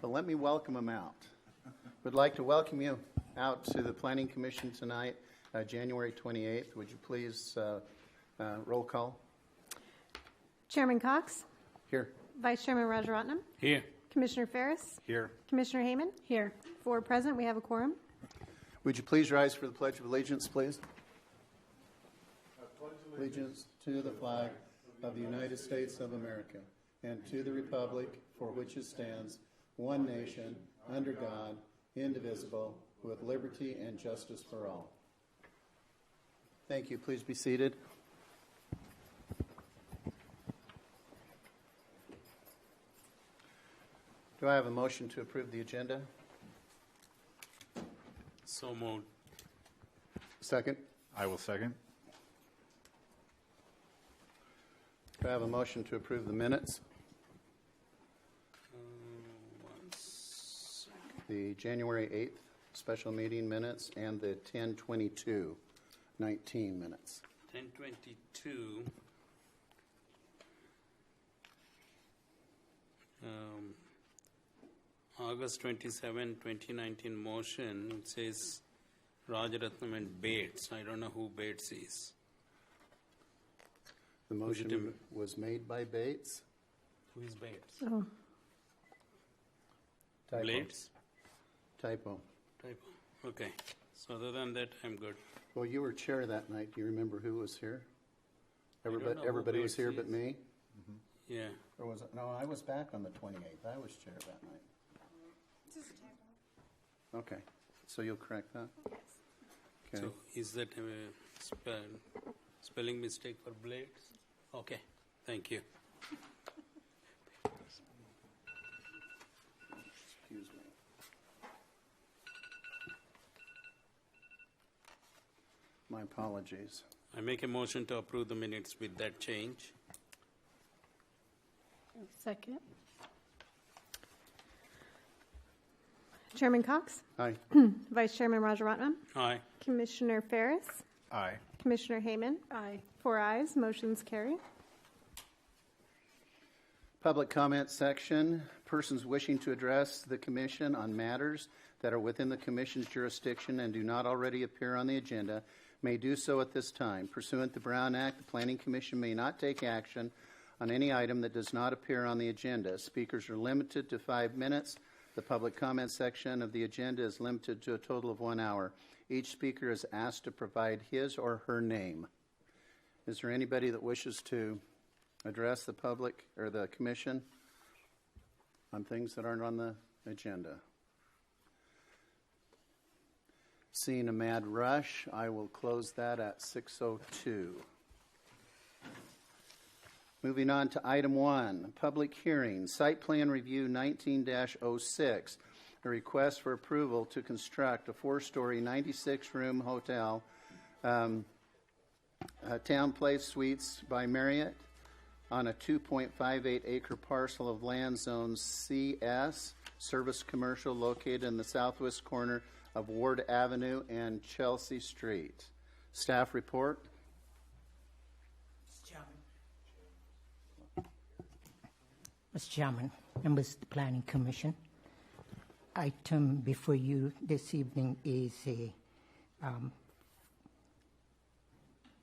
But let me welcome them out. Would like to welcome you out to the Planning Commission tonight, January 28th. Would you please roll call? Chairman Cox. Here. Vice Chairman Rajaratnam. Here. Commissioner Ferris. Here. Commissioner Hayman. Here. 4 present. We have a quorum. Would you please rise for the Pledge of Allegiance, please? Allegiance to the flag of the United States of America and to the republic for which it stands, one nation, under God, indivisible, with liberty and justice for all. Thank you. Please be seated. Do I have a motion to approve the agenda? So moved. Second. I will second. Do I have a motion to approve the minutes? One second. The January 8th special meeting minutes and the 10/22/19 minutes. 10/22. August 27, 2019 motion. It says Rajaratnam and Bates. I don't know who Bates is. The motion was made by Bates. Who is Bates? Oh, Typo. Bates? Typo. Typo. Okay. So other than that, I'm good. Well, you were chair that night. Do you remember who was here? don't know who Everybody was Bates here is. but me? Yeah. Or was it? No, I was back on the 28th. I was chair that night. Okay. So you'll correct that? Okay. So is that a spelling mistake for Blades? Okay. Thank you. Excuse me. My apologies. I make a motion to approve the minutes with that change. second. Chairman Cox. Aye. Vice Chairman Rajaratnam. Aye. Commissioner Ferris. Aye. Commissioner Hayman. Aye. 4 ayes. Motion's carried. Public comment section. Persons wishing to address the commission on matters that are within the commission's jurisdiction and do not already appear on the agenda may do so at this time. Pursuant to the Brown Act, the Planning Commission may not take action on any item that does not appear on the agenda. Speakers are limited to 5 minutes. The public comment section of the agenda is limited to a total of 1 hour. Each speaker is asked to provide his or her name. Is there anybody that wishes to address the public or the commission on things that aren't on the agenda? Seeing a mad rush, I will close that at 6:02. Moving on to item 1, public hearing, site plan review 19-06, a request for approval to construct a 4-story 96-room hotel, Town Place Suites by Marriott, on a 2.58-acre parcel of land zone CS, service commercial, located in the southwest corner of Ward Avenue and Chelsea Street. Staff report. Mr. Chairman, members of the Planning Commission, item before you this evening is a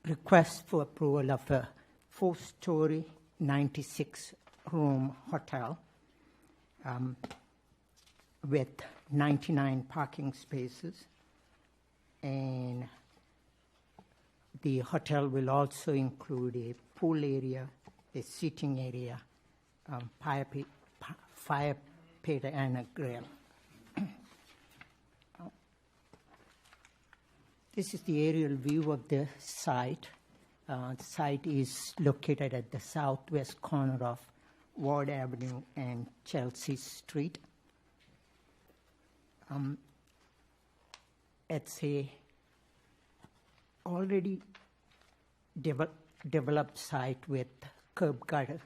request for approval of a 4-story 96-room hotel with 99 parking spaces, and the hotel will also include a pool area, a seating area, fire pit, and a grill. This is the aerial view of the site. The site is located at the southwest corner of Ward Avenue and Chelsea Street. It's a already developed site with curb gutter,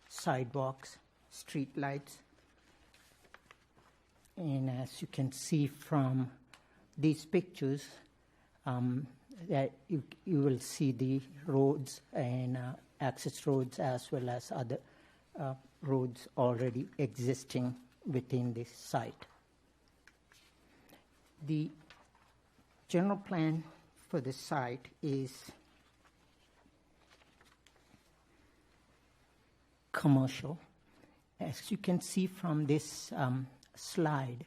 sidewalks, street lights. And as you can see from these pictures, that you will see the roads and access roads as well as other roads already existing within this site. The general plan for the site is commercial. As you can see from this slide,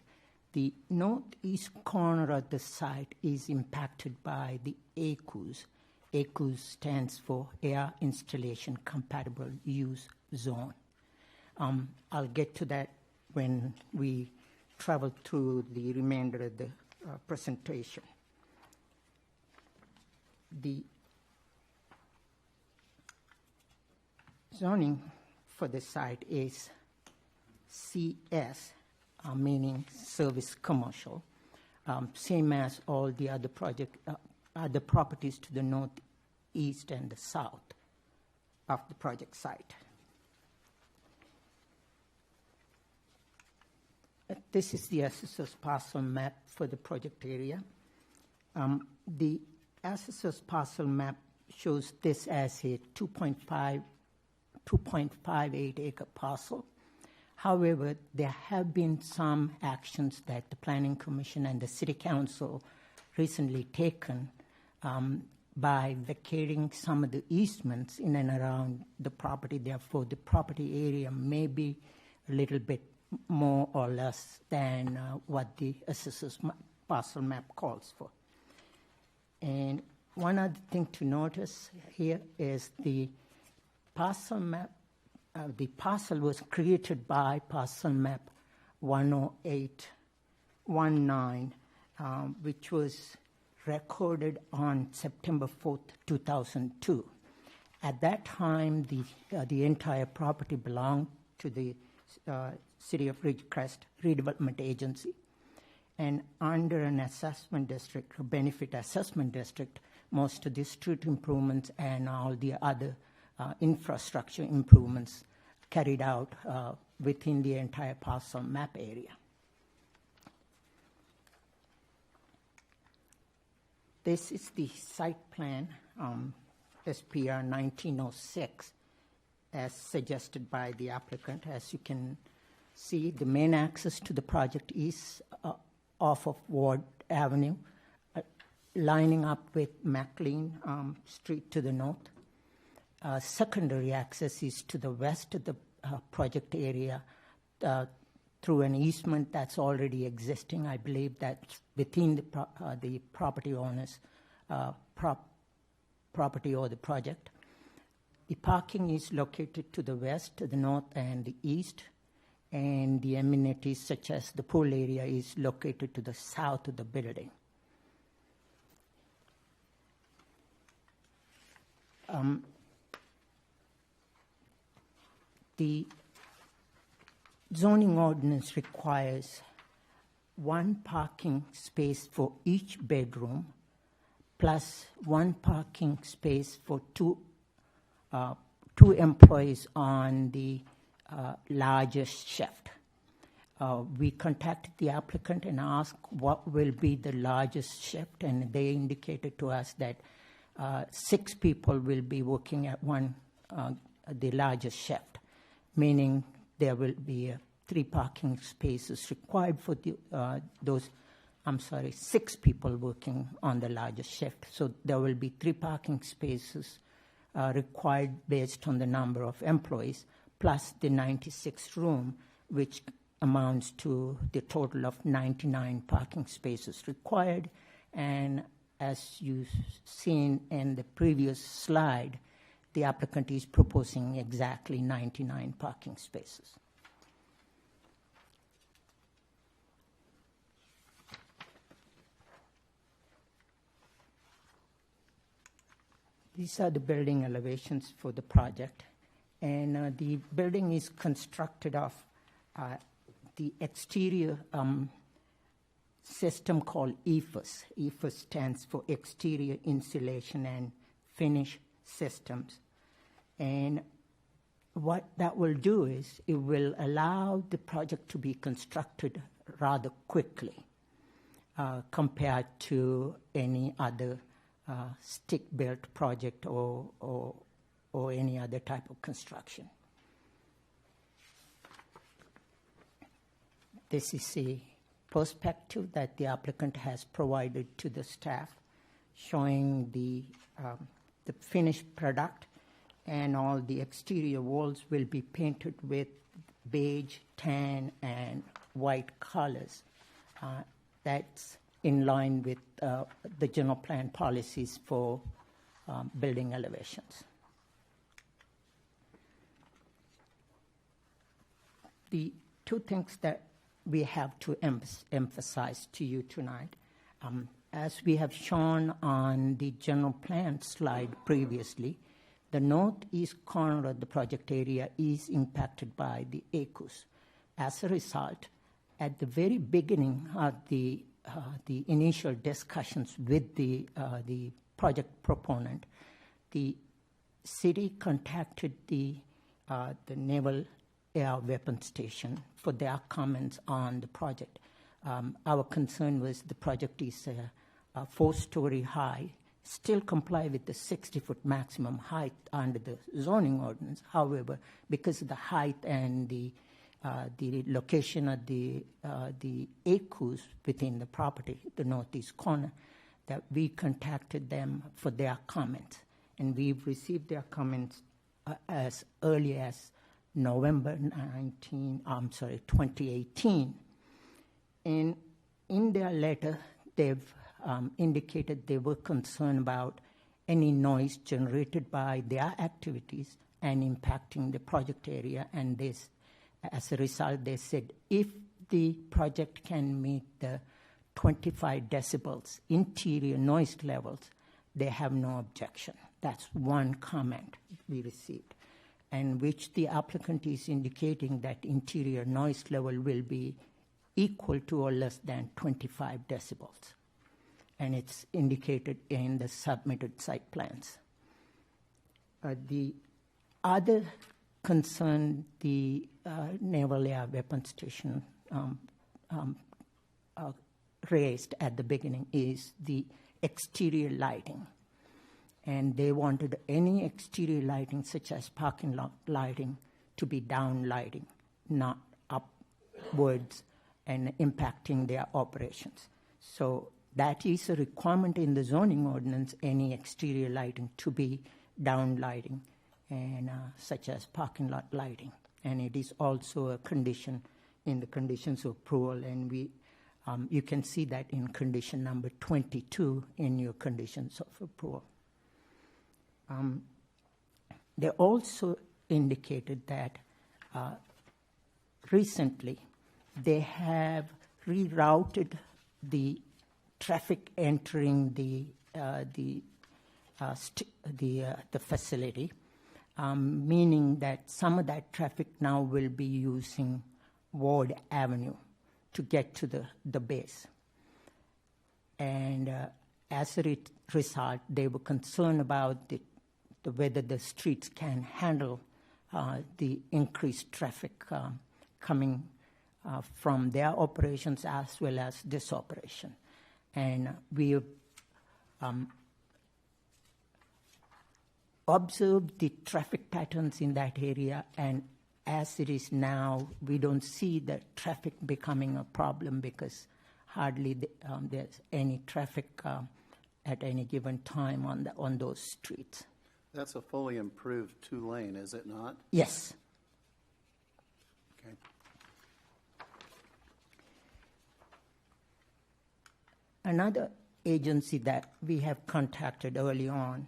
the northeast corner of the site is impacted by the ACUS. ACUS stands for Air Installation Compatible Use Zone. I'll get to that when we travel through the remainder of the presentation. The zoning for the site is CS, meaning service commercial, same as all the other other properties to the northeast and the south of the project site. This is the assessor's parcel map for the project area. The assessor's parcel map shows this as a 2.58 acre parcel. However, there have been some actions that the Planning Commission and the City Council recently taken by vacating some of the easements in and around the property. Therefore, the property area may be a little bit more or less than what the assessor's parcel map calls for. And one other thing to notice here is the parcel map. The parcel was created by parcel map 10819, which was recorded on September 4th, 2002. At that time, the entire property belonged to the City of Ridgecrest Redevelopment Agency. And under an assessment district, a benefit assessment district, most of the street improvements and all the other infrastructure improvements carried out within the entire parcel map area. This is the site plan, SPR 1906, as suggested by the applicant. As you can see, the main access to the project is off of Ward Avenue, lining up with McLean Street to the north. Secondary access is to the west of the project area through an easement that's already existing. I believe that's within the property owner's property or the project. The parking is located to the west, to the north, and the east, and the amenities such as the pool area is located to the south of the building. The zoning ordinance requires one parking space for each bedroom plus one parking space for two employees on the largest shift. We contacted the applicant and asked what will be the largest shift, and they indicated to us that 6 people will be working at the largest shift, meaning there will be 3 parking spaces required for 6 people working on the largest shift. So there will be 3 parking spaces required based on the number of employees, plus the 96 room, which amounts to the total of 99 parking spaces required. And as you've seen in the previous slide, the applicant is proposing exactly 99 parking spaces. These are the building elevations for the project. And the building is constructed of the exterior system called EFIS. EFIS stands for Exterior Insulation and Finish Systems. And what that will do is it will allow the project to be constructed rather quickly compared to any other stick-built project or any other type of construction. This is a perspective that the applicant has provided to the staff, showing the finished product, and all the exterior walls will be painted with beige, tan, and white colors. That's in line with the general plan policies for building elevations. The two things that we have to emphasize to you tonight, as we have shown on the general plan slide previously, the northeast corner of the project area is impacted by the ACUS. As a result, at the very beginning of the initial discussions with the project proponent, the city contacted the Naval Air Weapons Station for their comments on the project. Our concern was the project is a 4-story high, still comply with the 60-foot maximum height under the zoning ordinance. However, because of the height and the location of the ACUS within the property, the northeast corner, that we contacted them for their comments. And we've received their comments as early as November 2018. And in their letter, they've indicated they were concerned about any noise generated by their activities and impacting the project area. And this, as a result, they said if the project can meet the 25 decibels interior noise levels, they have no objection. That's one comment we received, and which the applicant is indicating that interior noise level will be equal to or less than 25 decibels. And it's indicated in the submitted site plans. The other concern the Naval Air Weapons Station raised at the beginning is the exterior lighting. And they wanted any exterior lighting, such as parking lot lighting, to be down lighting, not upwards and impacting their operations. So that is a requirement in the zoning ordinance, any exterior lighting to be down lighting, and such as parking lot lighting. And it is also a condition in the conditions of approval, and you can see that in condition number 22 in your conditions of approval. They also indicated that recently they have rerouted the traffic entering the facility, meaning that some of that traffic now will be using Ward Avenue to get to the base. And as a result, they were concerned about whether the streets can handle the increased traffic coming from their operations as well as this operation. And we observed the traffic patterns in that area, and as it is now, we don't see the traffic becoming a problem because hardly there's any traffic at any given time on those streets. That's a fully improved 2-lane, is it not? Yes. Okay. Another agency that we have contacted early on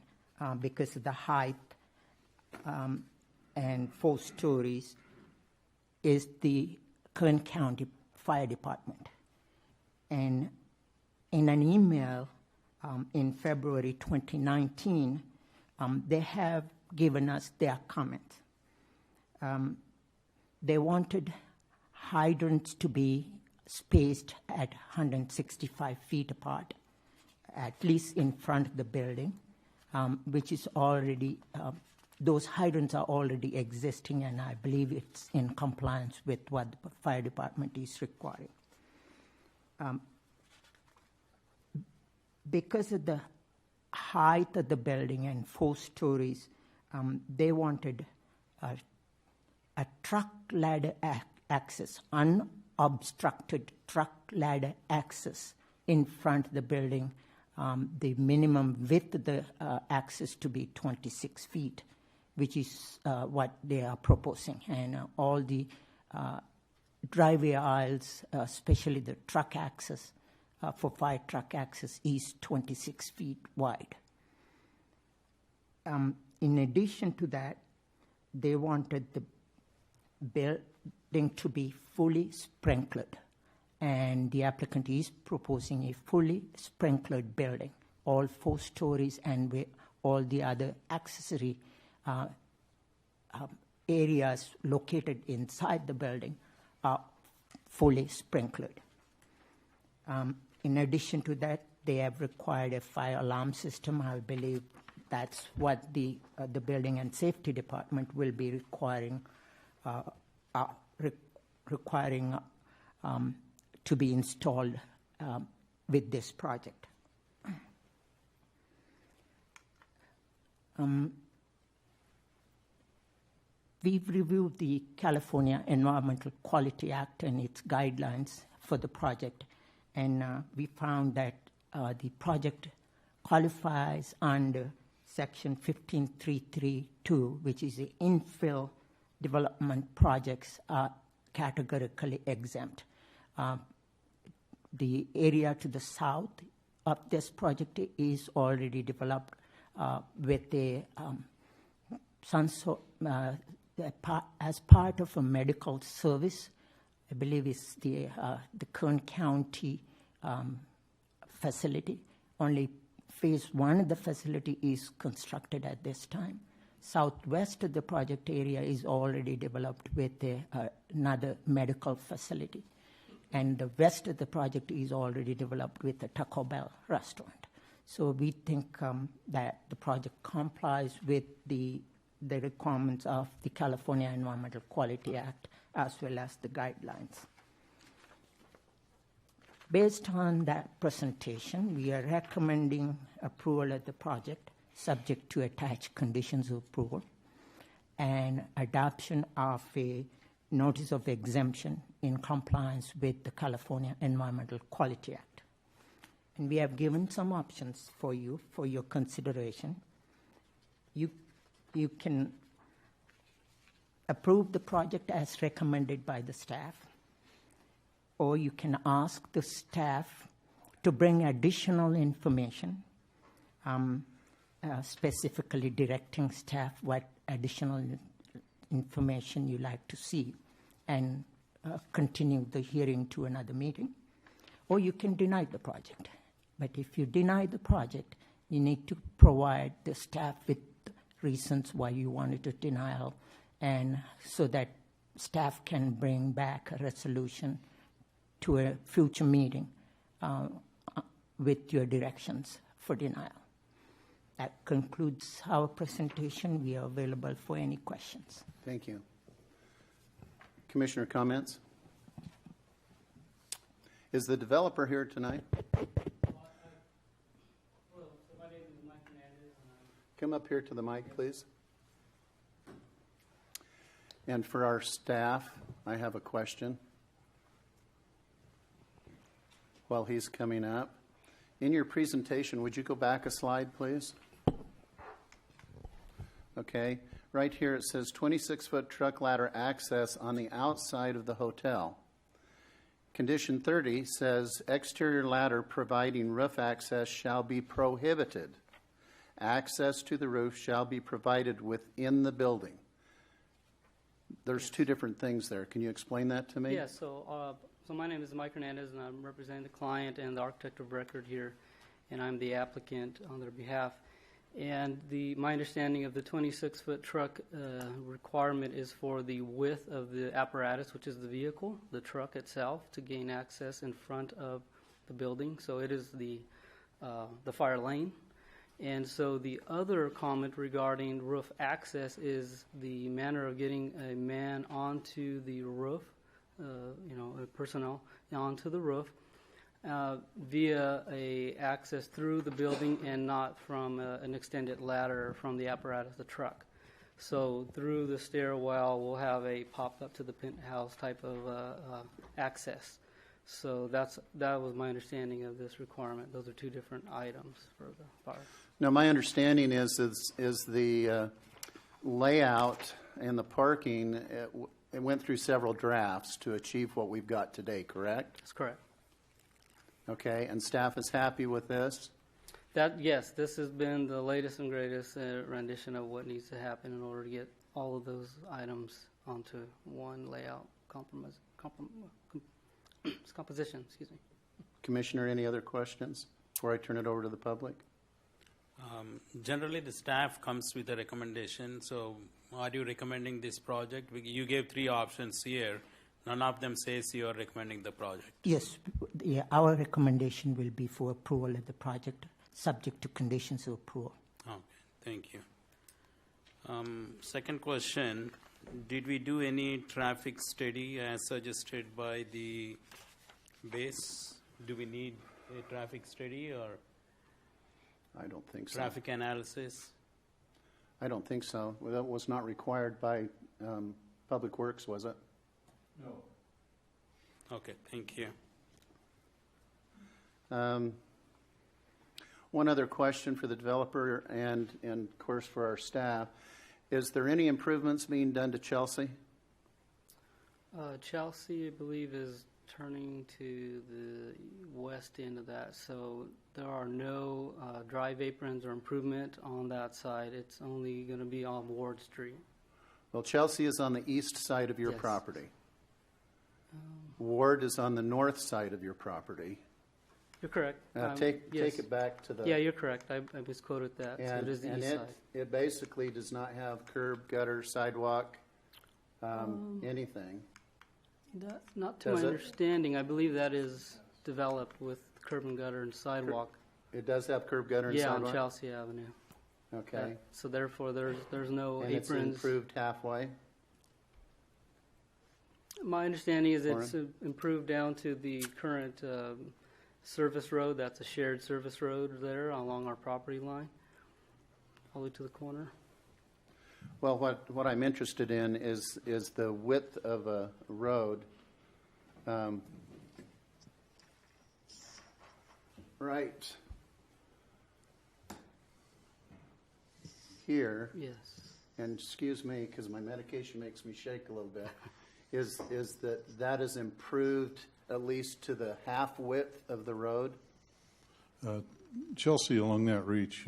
because of the height and 4 stories is the Kern County Fire Department. And in an email in February 2019, they have given us their comments. They wanted hydrants to be spaced at 165 feet apart, at least in front of the building, which is already, those hydrants are already existing, and I believe it's in compliance with what the fire department is requiring. Because of the height of the building and 4 stories, they wanted a truck ladder access, unobstructed truck ladder access in front of the building. The minimum width of the access to be 26 feet, which is what they are proposing. And all the driveway aisles, especially the truck access, for fire truck access, is 26 feet wide. In addition to that, they wanted the building to be fully sprinklered, and the applicant is proposing a fully sprinklered building, all 4 stories and with all the other accessory areas located inside the building are fully sprinklered. In addition to that, they have required a fire alarm system. I believe that's what the Building and Safety Department will be requiring to be installed with this project. We've reviewed the California Environmental Quality Act and its guidelines for the project, and we found that the project qualifies under Section 15332, which is the infill development projects are categorically exempt. The area to the south of this project is already developed with a as part of a medical service. I believe it's the Kern County facility. Only phase 1 of the facility is constructed at this time. Southwest of the project area is already developed with another medical facility. And the west of the project is already developed with a Taco Bell restaurant. So we think that the project complies with the requirements of the California Environmental Quality Act as well as the guidelines. Based on that presentation, we are recommending approval of the project subject to attached conditions of approval and adoption of a notice of exemption in compliance with the California Environmental Quality Act. And we have given some options for you for your consideration. You can approve the project as recommended by the staff, or you can ask the staff to bring additional information, specifically directing staff what additional information you like to see, and continue the hearing to another meeting. Or you can deny the project. But if you deny the project, you need to provide the staff with reasons why you wanted to denial, and so that staff can bring back a resolution to a future meeting with your directions for denial. That concludes our presentation. We are available for any questions. Thank you. Commissioner comments? Is the developer here tonight? My name is Mike Hernandez. Come up here to the mic, please. And for our staff, I have a question while he's coming up. In your presentation, would you go back a slide, please? Okay. Right here it says 26-foot truck ladder access on the outside of the hotel. Condition 30 says exterior ladder providing roof access shall be prohibited. Access to the roof shall be provided within the building. There's two different things there. Can you explain that to me? Yes, so my name is Mike Hernandez, and I'm representing the client and the architect of record here, and I'm the applicant on their behalf. And my understanding of the 26-foot truck requirement is for the width of the apparatus, which is the vehicle, the truck itself, to gain access in front of the building. So it is the fire lane. And so the other comment regarding roof access is the manner of getting a man onto the roof, personnel onto the roof, via a access through the building and not from an extended ladder from the apparatus, the truck. So through the stairwell, we'll have a pop-up to the penthouse type of access. So that was my understanding of this requirement. Those are two different items for the fire. Now, my understanding is the layout and the parking, it went through several drafts to achieve what we've got today, correct? That's correct. Okay, and staff is happy with this? Yes, this has been the latest and greatest rendition of what needs to happen in order to get all of those items onto one layout composition. Excuse me. Commissioner, any other questions before I turn it over to the public? Generally, the staff comes with a recommendation. So, are you recommending this project? You gave 3 options here. None of them says you are recommending the project. Yes, our recommendation will be for approval of the project, subject to conditions of approval. Okay, thank you. Second question, did we do any traffic study as suggested by the base? Do we need a traffic study or I don't think so. traffic analysis? I don't think so. Well, that was not required by Public Works, was it? Okay, thank you. One other question for the developer and of course for our staff. Is there any improvements being done to Chelsea? Chelsea, I believe, is turning to the west end of that, so there are no drive aprons or improvement on that side. It's only going to be on Ward Street. Well, Chelsea is on the east side of your Yes. property. Ward is on the north side of your property. You're correct. Take Yes. it back to the... Yeah, you're correct. I misquoted that. So it is the east side. It basically does not have curb, gutter, sidewalk, anything. That's not to Does my it? understanding. I believe that is developed with curb and gutter and sidewalk. It does have curb, gutter, and Yeah, sidewalk? on Chelsea Avenue. Okay. So therefore, there's no And it's aprons. improved halfway? My understanding is it's improved down to the current service road. That's a shared service road there along our property line, all the way to the corner. Well, what I'm interested in is the width of a road. Right here, Yes. and excuse me because my medication makes me shake a little bit, is that is improved at least to the half width of the road? Chelsea along that reach,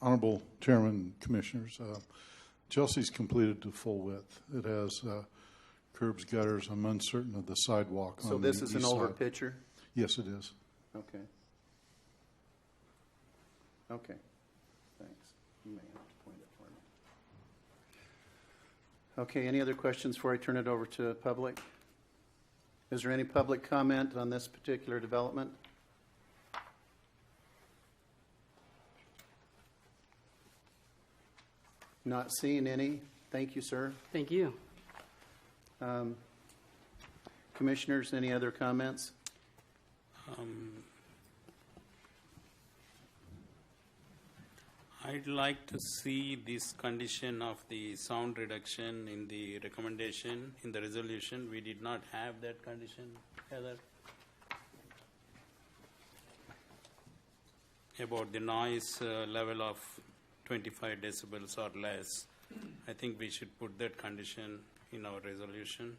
Honorable Chairman, Commissioners, Chelsea's completed to full width. It has curbs, gutters. I'm uncertain of the sidewalk So on this the is an east older side. picture? Yes, it is. Okay. Okay, thanks. You may have to point it for me. Okay, any other questions before I turn it over to public? Is there any public comment on this particular development? Not seeing any. Thank you, sir. Thank you. Commissioners, any other comments? I'd like to see this condition of the sound reduction in the recommendation, in the resolution. We did not have that condition, Heather. About the noise level of 25 decibels or less. I think we should put that condition in our resolution.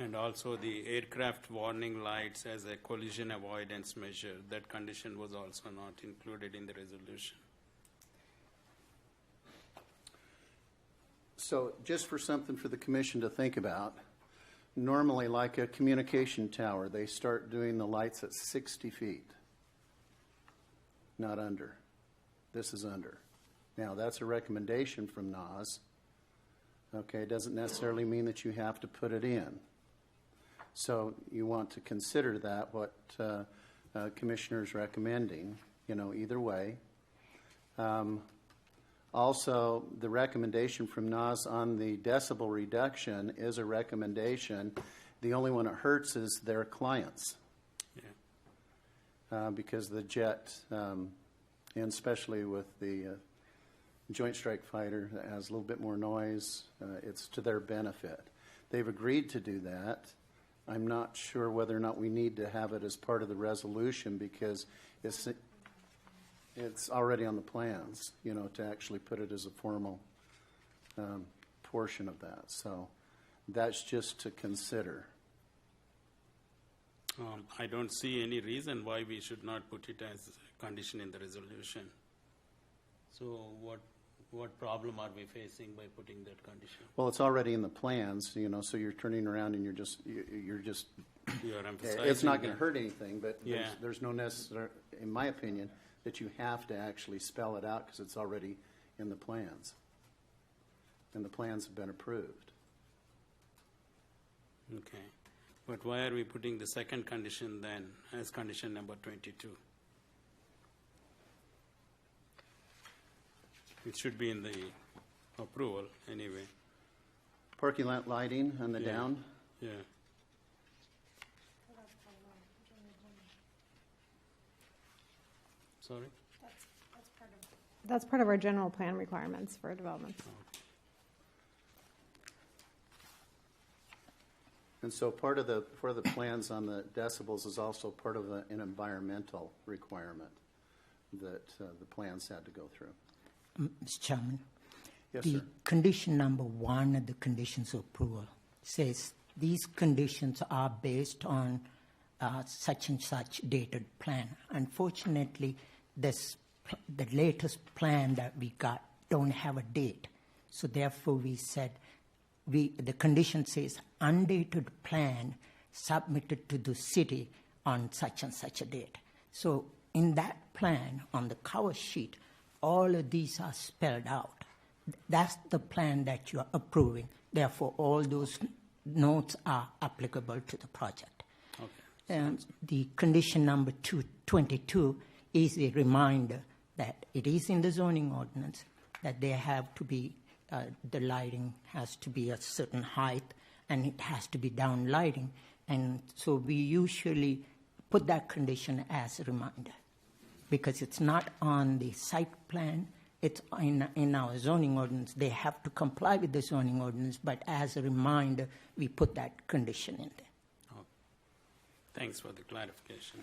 And also the aircraft warning lights as a collision avoidance measure. That condition was also not included in the resolution. So just for something for the commission to think about, normally like a communication tower, they start doing the lights at 60 feet, not under. This is under. Now, that's a recommendation from NAS. Okay, it doesn't necessarily mean that you have to put it in. So you want to consider that, what Commissioner's recommending, either way. Also, the recommendation from NAS on the decibel reduction is a recommendation. The only one it hurts is their clients. Yeah. Because the jet, and especially with the Joint Strike Fighter that has a little bit more noise, it's to their benefit. They've agreed to do that. I'm not sure whether or not we need to have it as part of the resolution because it's already on the plans, to actually put it as a formal portion of that. So that's just to consider. I don't see any reason why we should not put it as a condition in the resolution. So what problem are we facing by putting that condition? Well, it's already in the plans, so you're turning around and you're just You're emphasizing it's not going that- to hurt anything, but Yeah. there's no necessary, in my opinion, that you have to actually spell it out because it's already in the plans. And the plans have been approved. Okay. But why are we putting the second condition then as condition number 22? It should be in the approval anyway. Parking lot lighting on the Yeah. down. Yeah. Sorry? That's part of our general plan requirements for developments. And so part of the plans on the decibels is also part of an environmental requirement that the plans had to go through. Mr. Chairman, Yes, the sir. condition number 1 of the conditions of approval says these conditions are based on such and such dated plan. Unfortunately, the latest plan that we got don't have a date. So therefore we said, the condition says undated plan submitted to the city on such and such a date. So in that plan, on the cover sheet, all of these are spelled out. That's the plan that you are approving. Therefore, all those notes are applicable to the project. Okay. And the condition number 22 is a reminder that it is in the zoning ordinance that there have to be, the lighting has to be a certain height and it has to be down lighting. And so we usually put that condition as a reminder because it's not on the site plan. It's in our zoning ordinance. They have to comply with the zoning ordinance, but as a reminder, we put that condition in there. Okay. Thanks for the clarification.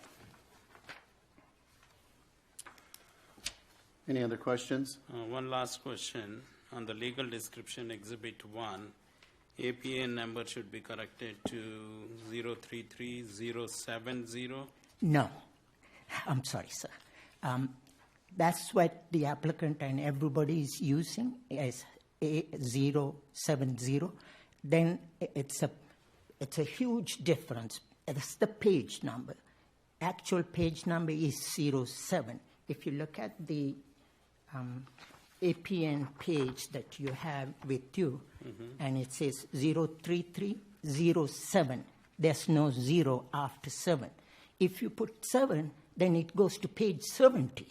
Any other questions? One last question. On the legal description, Exhibit 1, APN number should be corrected to 033070. No, I'm sorry, sir. That's what the applicant and everybody is using as A070. Then it's a huge difference. That's the page number. Actual page number is 07. If you look at the APN page that you have with you, and it says 03307, there's no 0 after 7. If you put 7, then it goes to page 70,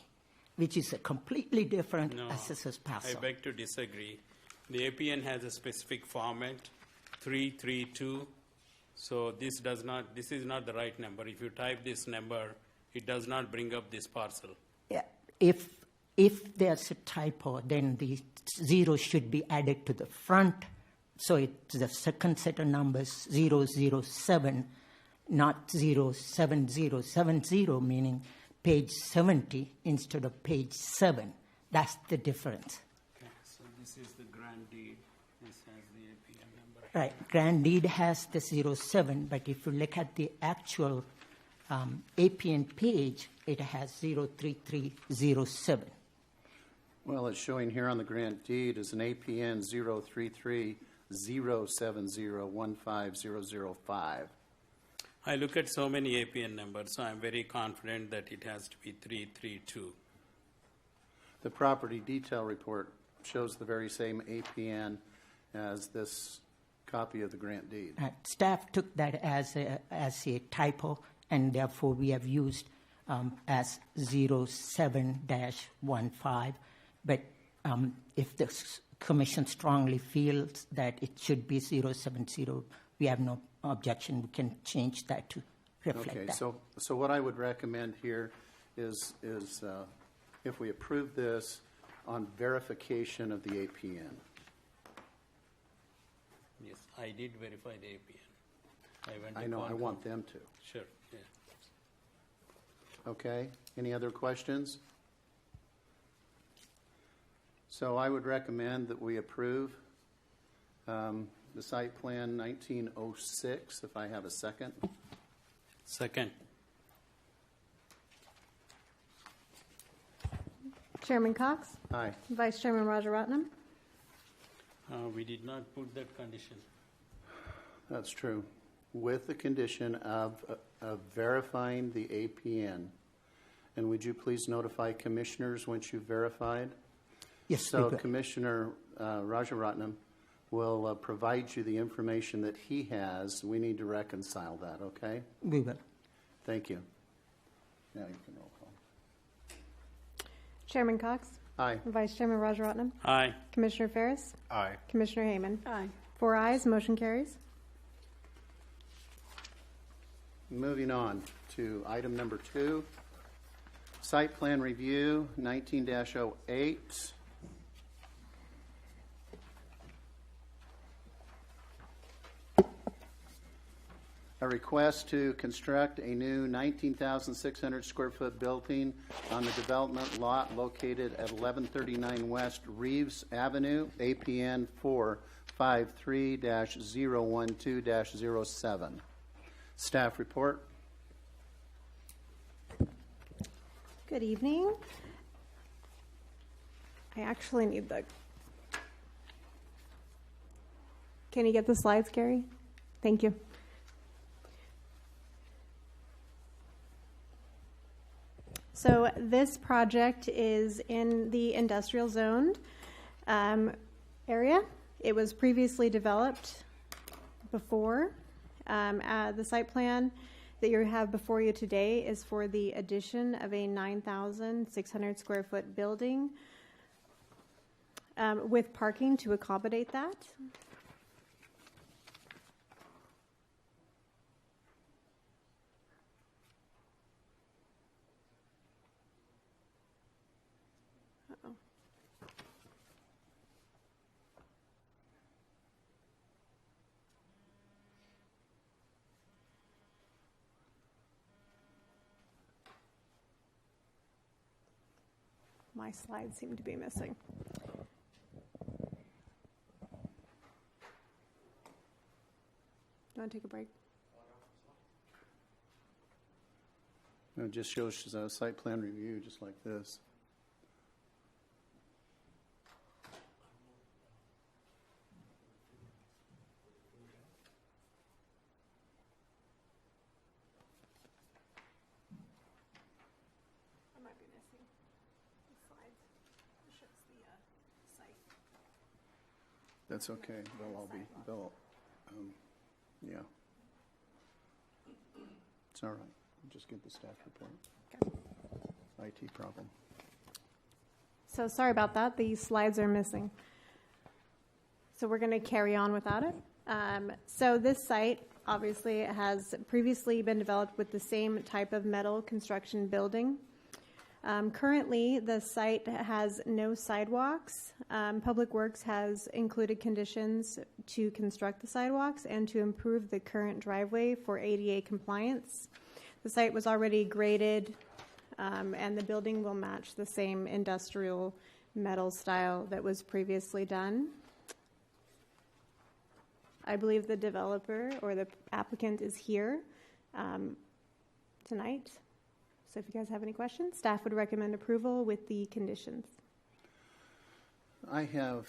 which is a completely different assessor's I parcel. beg to disagree. The APN has a specific format, 332. So this is not the right number. If you type this number, it does not bring up this parcel. Yeah, if there's a typo, then the 0 should be added to the front. So it's the second set of numbers, 007, not 07070, meaning page 70 instead of page 7. That's the difference. Okay, so this is the grant deed. This has the APN number. Right, grant deed has the 07, but if you look at the actual APN page, it has 03307. Well, it's showing here on the grant deed as an APN 033-070-15005. I look at so many APN numbers, so I'm very confident that it has to be 332. The property detail report shows the very same APN as this copy of the grant deed. Staff took that as a typo, and therefore we have used as 07-15. But if the commission strongly feels that it should be 070, we have no objection. We can change that to reflect Okay, that. so what I would recommend here is if we approve this on verification of the APN. Yes, I did verify the APN. Went to I know, I Concom. want them to. Sure, yeah. Okay, any other questions? So I would recommend that we approve the site plan 1906, if I have a second. Second, Chairman Cox, Aye. Vice Chairman Rajaratnam, we did not put that condition. That's true. With the condition of verifying the APN. And would you please notify commissioners once you've verified? Yes, So we will. Commissioner Rajaratnam will provide you the information that he has. We need to reconcile that, okay? We will. Thank you. Now you can roll call. Chairman Cox, Aye. Vice Chairman Rajaratnam, Aye. Commissioner Ferris, Aye. Commissioner Hayman. Aye. 4 ayes, motion carries. Moving on to item number 2, site plan review 19-08. A request to construct a new 19,600 square foot building on the development lot located at 1139 West Reeves Avenue, APN 453-012-07. Staff report. Good evening. I actually need the. Can you get the slides, Gary? Thank you. So this project is in the industrial zone area. It was previously developed before. The site plan that you have before you today is for the addition of a 9,600 square foot building with parking to accommodate that. My slides seem to be missing. You want to take a break? It just shows a site plan review just like this. I might be missing the slides. It shows the site. That's okay. They'll all be, yeah. It's all right. Just get the staff report. Okay. IT problem. So sorry about that. The slides are missing. So we're going to carry on without it. So this site obviously has previously been developed with the same type of metal construction building. Currently, the site has no sidewalks. Public Works has included conditions to construct the sidewalks and to improve the current driveway for ADA compliance. The site was already graded, and the building will match the same industrial metal style that was previously done. I believe the developer or the applicant is here tonight. So if you guys have any questions, staff would recommend approval with the conditions. I have,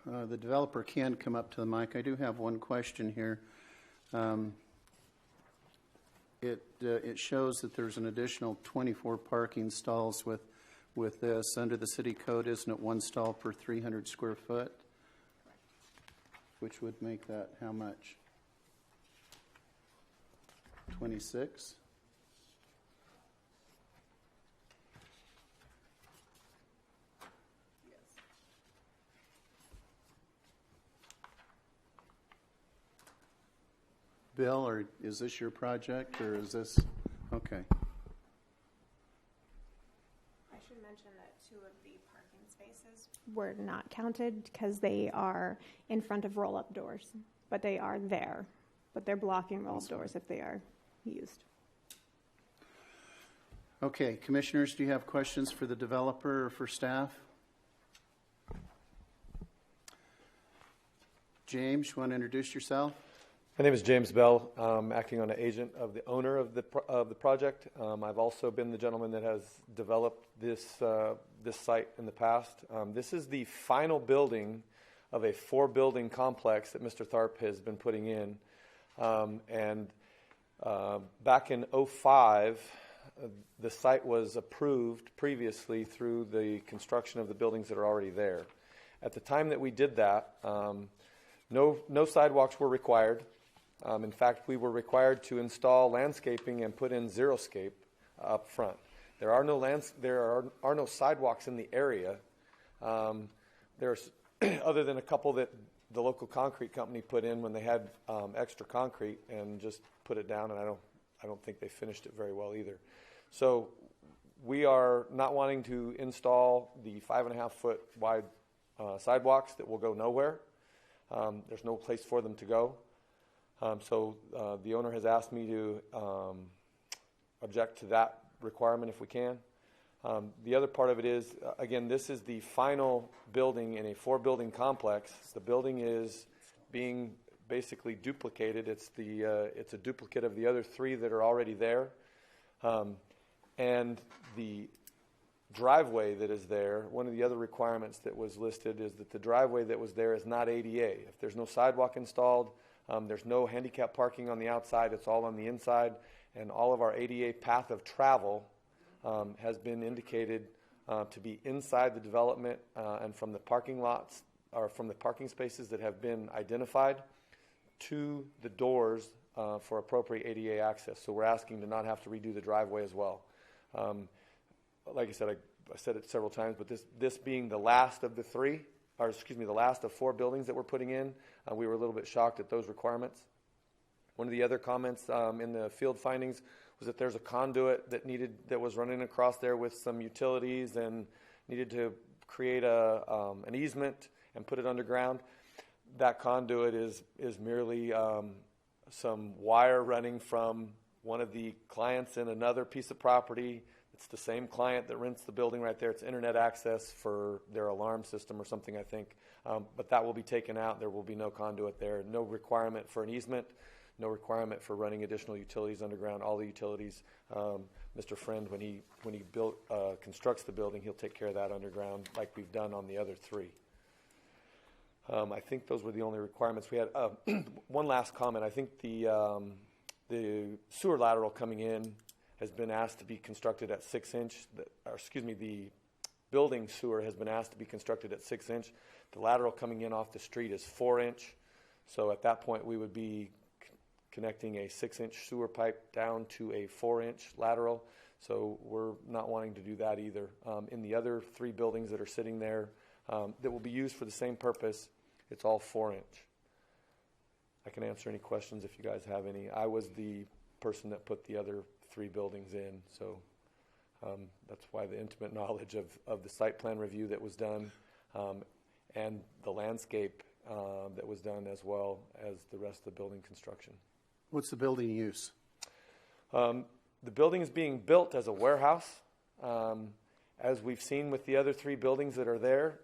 the developer can come up to the mic. I do have one question here. It shows that there's an additional 24 parking stalls with this. Under the city code, isn't it one stall per 300 square foot? Which would make that how much? 26? Bill, or is this your project, or is this, okay. I should mention that 2 of the parking spaces were not counted because they are in front of roll-up doors, but they are there. But they're blocking roll-up doors if they are used. Okay, commissioners, do you have questions for the developer or for staff? James, you want to introduce yourself? My name is James Bell. I'm acting on an agent of the owner of the project. I've also been the gentleman that has developed this site in the past. This is the final building of a 4-building complex that Mr. Tharp has been putting in. Back in 2005, the site was approved previously through the construction of the buildings that are already there. At the time that we did that, no sidewalks were required. In fact, we were required to install landscaping and put in xeriscape up front. There are no sidewalks in the area. There's other than a couple that the local concrete company put in when they had extra concrete and just put it down, and I don't think they finished it very well either. So we are not wanting to install the 5.5-foot wide sidewalks that will go nowhere. There's no place for them to go. So the owner has asked me to object to that requirement if we can. The other part of it is, again, this is the final building in a 4-building complex. The building is being basically duplicated. It's a duplicate of the other 3 that are already there. And the driveway that is there, one of the other requirements that was listed is that the driveway that was there is not ADA. If there's no sidewalk installed, there's no handicap parking on the outside, it's all on the inside, and all of our ADA path of travel has been indicated to be inside the development and from the parking lots, or from the parking spaces that have been identified to the doors for appropriate ADA access. So we're asking to not have to redo the driveway as well. Like I said, I said it several times, but this being the last of the 3, or excuse me, the last of 4 buildings that we're putting in, we were a little bit shocked at those requirements. One of the other comments in the field findings was that there's a conduit that was running across there with some utilities and needed to create an easement and put it underground. That conduit is merely some wire running from one of the clients in another piece of property. It's the same client that rents the building right there. It's internet access for their alarm system or something, I think. But that will be taken out. There will be no conduit there. No requirement for an easement. No requirement for running additional utilities underground. All the utilities, Mr. Friend, when he constructs the building, he'll take care of that underground like we've done on the other 3. I think those were the only requirements we had. One last comment. I think the sewer lateral coming in has been asked to be constructed at 6-inch. The building sewer has been asked to be constructed at 6-inch. The lateral coming in off the street is 4-inch. So at that point, we would be connecting a 6-inch sewer pipe down to a 4-inch lateral. So we're not wanting to do that either. In the other 3 buildings that are sitting there that will be used for the same purpose, it's all 4-inch. I can answer any questions if you guys have any. I was the person that put the other 3 buildings in, so that's why the intimate knowledge of the site plan review that was done and the landscape that was done as well as the rest of the building construction. What's the building use? The building is being built as a warehouse. As we've seen with the other 3 buildings that are there,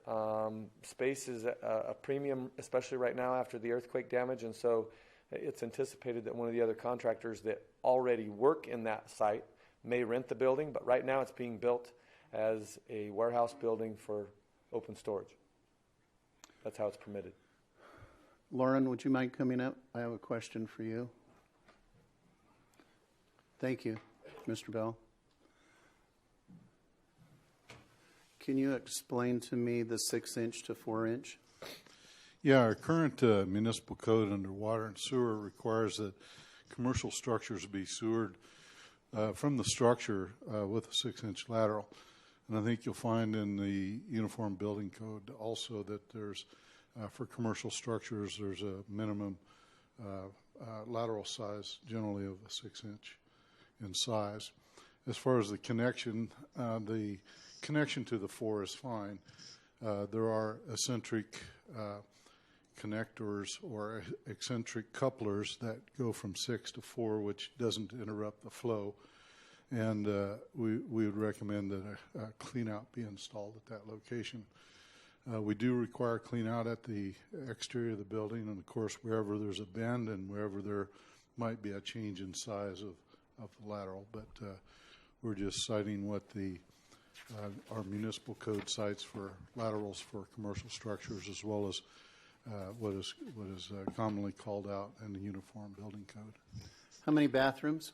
space is a premium, especially right now after the earthquake damage, and so it's anticipated that one of the other contractors that already work in that site may rent the building, but right now it's being built as a warehouse building for open storage. That's how it's permitted. Lauren, would you mind coming up? I have a question for you. Thank you, Mr. Bell. Can you explain to me the 6-inch to 4-inch? Yeah, our current municipal code under water and sewer requires that commercial structures be sewered from the structure with a 6-inch lateral. And I think you'll find in the Uniform Building Code also that there's, for commercial structures, there's a minimum lateral size, generally of a 6-inch in size. As far as the connection to the 4 is fine. There are eccentric connectors or eccentric couplers that go from 6 to 4, which doesn't interrupt the flow. And we would recommend that a clean-out be installed at that location. We do require clean-out at the exterior of the building, and of course, wherever there's a bend and wherever there might be a change in size of the lateral. But we're just citing what our municipal code cites for laterals for commercial structures, as well as what is commonly called out in the Uniform Building Code. How many bathrooms?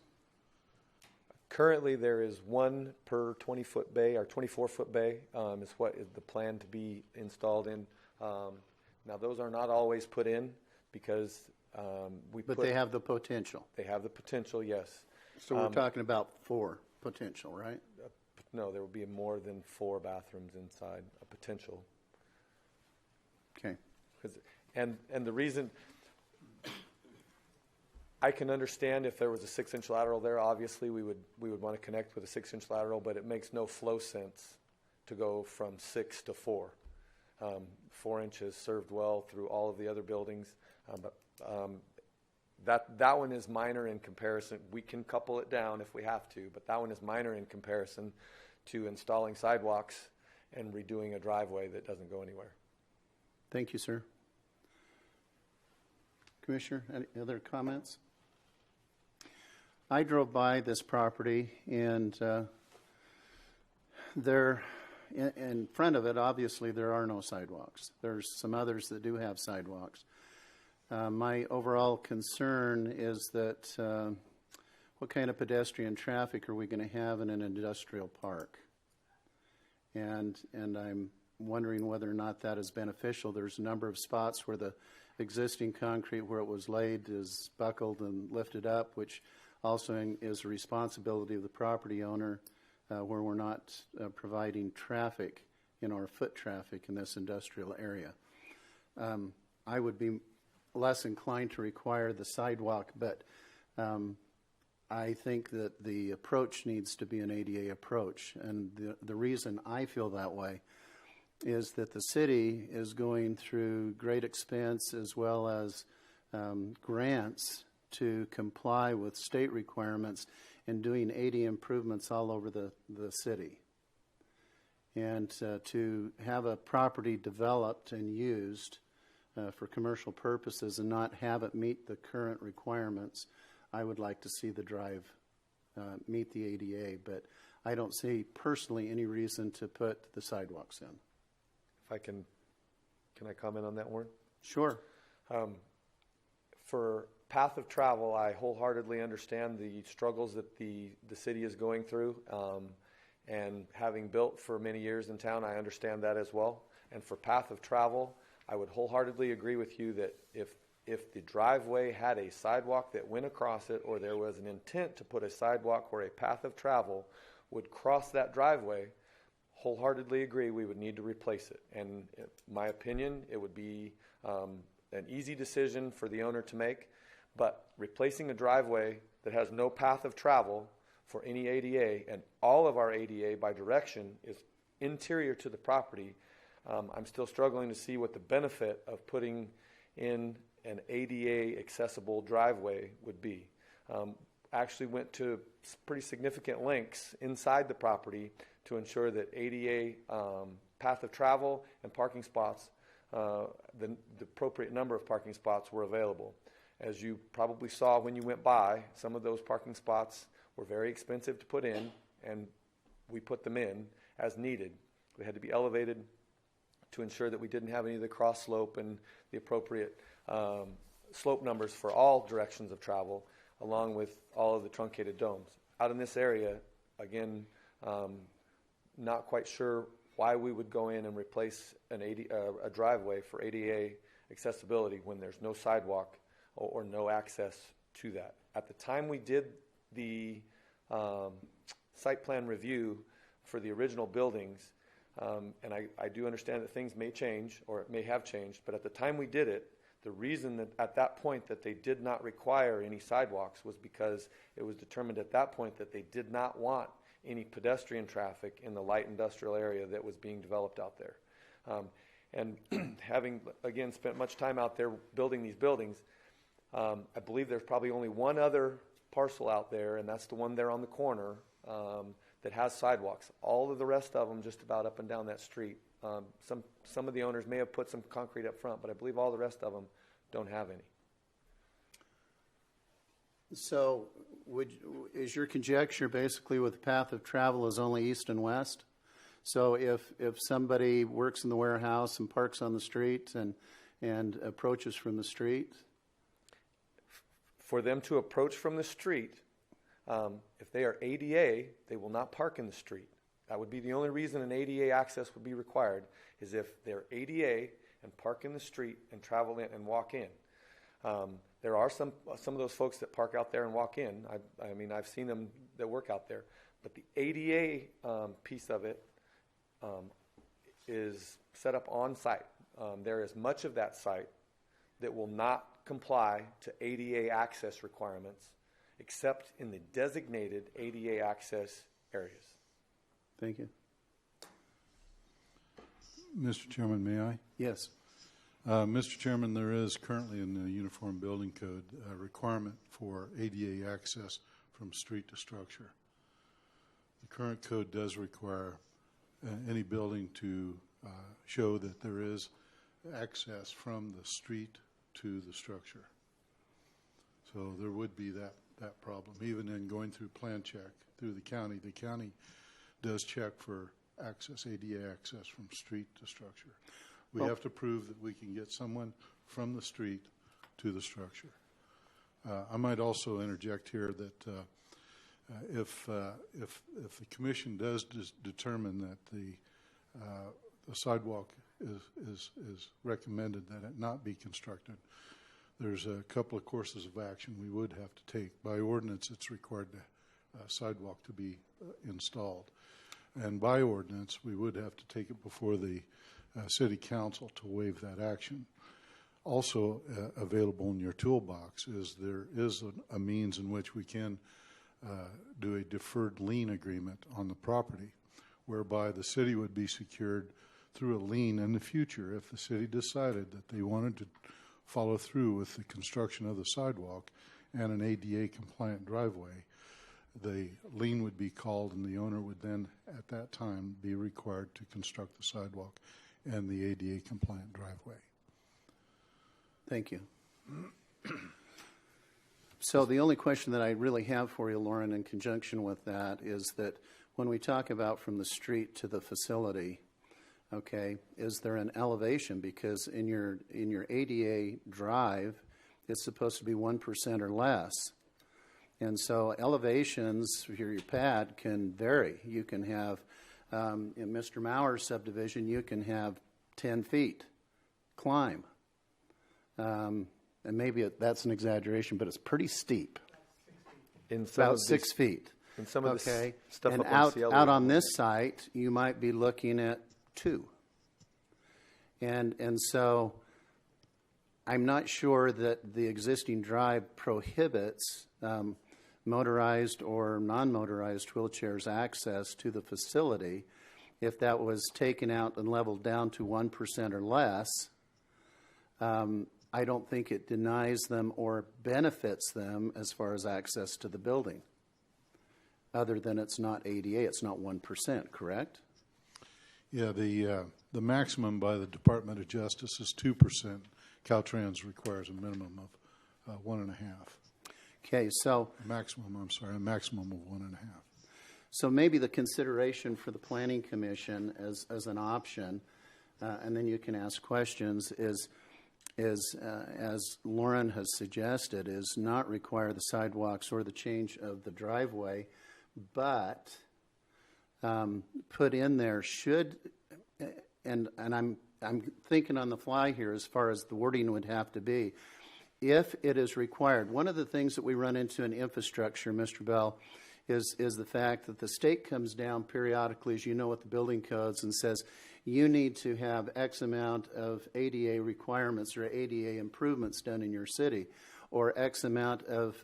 Currently, there is 1 per 20-foot bay, or 24-foot bay is what is the plan to be installed in. Now, those are not always put in because But they have the potential. They have the potential, yes. So we're talking about 4 potential, right? No, there will be more than 4 bathrooms inside, a potential. Okay. And the reason, I can understand if there was a 6-inch lateral there, obviously we would want to connect with a 6-inch lateral, but it makes no flow sense to go from 6 to 4. 4 inches served well through all of the other buildings, but that one is minor in comparison. We can couple it down if we have to, but that one is minor in comparison to installing sidewalks and redoing a driveway that doesn't go anywhere. Thank you, sir. Commissioner, any other comments? I drove by this property, and there, in front of it, obviously, there are no sidewalks. There's some others that do have sidewalks. My overall concern is that what kind of pedestrian traffic are we going to have in an industrial park? And I'm wondering whether or not that is beneficial. There's a number of spots where the existing concrete where it was laid is buckled and lifted up, which also is a responsibility of the property owner where we're not providing traffic, foot traffic in this industrial area. I would be less inclined to require the sidewalk, but I think that the approach needs to be an ADA approach. And the reason I feel that way is that the city is going through great expense as well as grants to comply with state requirements and doing ADA improvements all over the city. And to have a property developed and used for commercial purposes and not have it meet the current requirements, I would like to see the drive meet the ADA, but I don't see personally any reason to put the sidewalks in. If I can I comment on that, Warren? Sure. For path of travel, I wholeheartedly understand the struggles that the city is going through. And having built for many years in town, I understand that as well. And for path of travel, I would wholeheartedly agree with you that if the driveway had a sidewalk that went across it, or there was an intent to put a sidewalk where a path of travel would cross that driveway, wholeheartedly agree we would need to replace it. And in my opinion, it would be an easy decision for the owner to make. But replacing a driveway that has no path of travel for any ADA, and all of our ADA by direction is interior to the property, I'm still struggling to see what the benefit of putting in an ADA accessible driveway would be. Actually went to pretty significant lengths inside the property to ensure that ADA path of travel and parking spots, the appropriate number of parking spots were available. As you probably saw when you went by, some of those parking spots were very expensive to put in, and we put them in as needed. We had to be elevated to ensure that we didn't have any of the cross slope and the appropriate slope numbers for all directions of travel, along with all of the truncated domes. Out in this area, again, not quite sure why we would go in and replace a driveway for ADA accessibility when there's no sidewalk or no access to that. At the time we did the site plan review for the original buildings, and I do understand that things may change, or it may have changed, but at the time we did it, The reason that at that point that they did not require any sidewalks was because it was determined at that point that they did not want any pedestrian traffic in the light industrial area that was being developed out there. And having, again, spent much time out there building these buildings, I believe there's probably only one other parcel out there, and that's the one there on the corner that has sidewalks. All of the rest of them just about up and down that street. Some of the owners may have put some concrete up front, but I believe all the rest of them don't have any. So is your conjecture basically with the path of travel is only east and west? So if somebody works in the warehouse and parks on the street and approaches from the street? For them to approach from the street, if they are ADA, they will not park in the street. That would be the only reason an ADA access would be required, is if they're ADA and park in the street and travel in and walk in. There are some of those folks that park out there and walk in. I mean, I've seen them that work out there. But the ADA piece of it is set up on site. There is much of that site that will not comply to ADA access requirements except in the designated ADA access areas. Thank you. Mr. Chairman, may I? Yes. Mr. Chairman, there is currently in the Uniform Building Code a requirement for ADA access from street to structure. The current code does require any building to show that there is access from the street to the structure. So there would be that problem. Even in going through plan check through the county does check for access, ADA access from street to structure. We have to prove that we can get someone from the street to the structure. I might also interject here that if the commission does determine that the sidewalk is recommended that it not be constructed, there's a couple of courses of action we would have to take. By ordinance, it's required the sidewalk to be installed. And by ordinance, we would have to take it before the city council to waive that action. Also available in your toolbox is there is a means in which we can do a deferred lien agreement on the property, whereby the city would be secured through a lien in the future if the city decided that they wanted to follow through with the construction of the sidewalk and an ADA compliant driveway. The lien would be called and the owner would then at that time be required to construct the sidewalk and the ADA compliant driveway. Thank you. So the only question that I really have for you, Lauren, in conjunction with that is that when we talk about from the street to the facility, okay, is there an elevation? Because in your ADA drive, it's supposed to be 1% or less. And so elevations for your pad can vary. You can have, in Mr. Mauer's subdivision, you can have 10 feet climb. And maybe that's an exaggeration, but it's pretty steep. In some About of 6 feet. In some of Okay. this stuff And up on out Cielo. on this site, you might be looking at 2. And so I'm not sure that the existing drive prohibits motorized or non-motorized wheelchairs access to the facility. If that was taken out and leveled down to 1% or less, I don't think it denies them or benefits them as far as access to the building. Other than it's not ADA, it's not 1%, correct? Yeah, the maximum by the Department of Justice is 2%. Caltrans requires a minimum of 1.5. Okay, so A maximum of 1.5. So maybe the consideration for the Planning Commission as an option, and then you can ask questions, is as Lauren has suggested, is not require the sidewalks or the change of the driveway, but put in there should, and I'm thinking on the fly here as far as the wording would have to be, if it is required. One of the things that we run into in infrastructure, Mr. Bell, is the fact that the state comes down periodically, as you know, with the building codes and says, you need to have X amount of ADA requirements or ADA improvements done in your city, or X amount of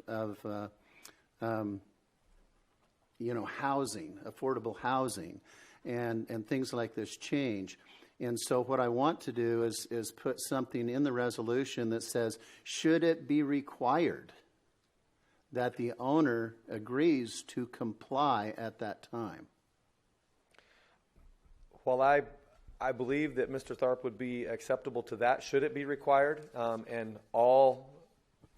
housing, affordable housing, and things like this change. And so what I want to do is put something in the resolution that says, should it be required that the owner agrees to comply at that time? While I believe that Mr. Tharp would be acceptable to that, should it be required, and all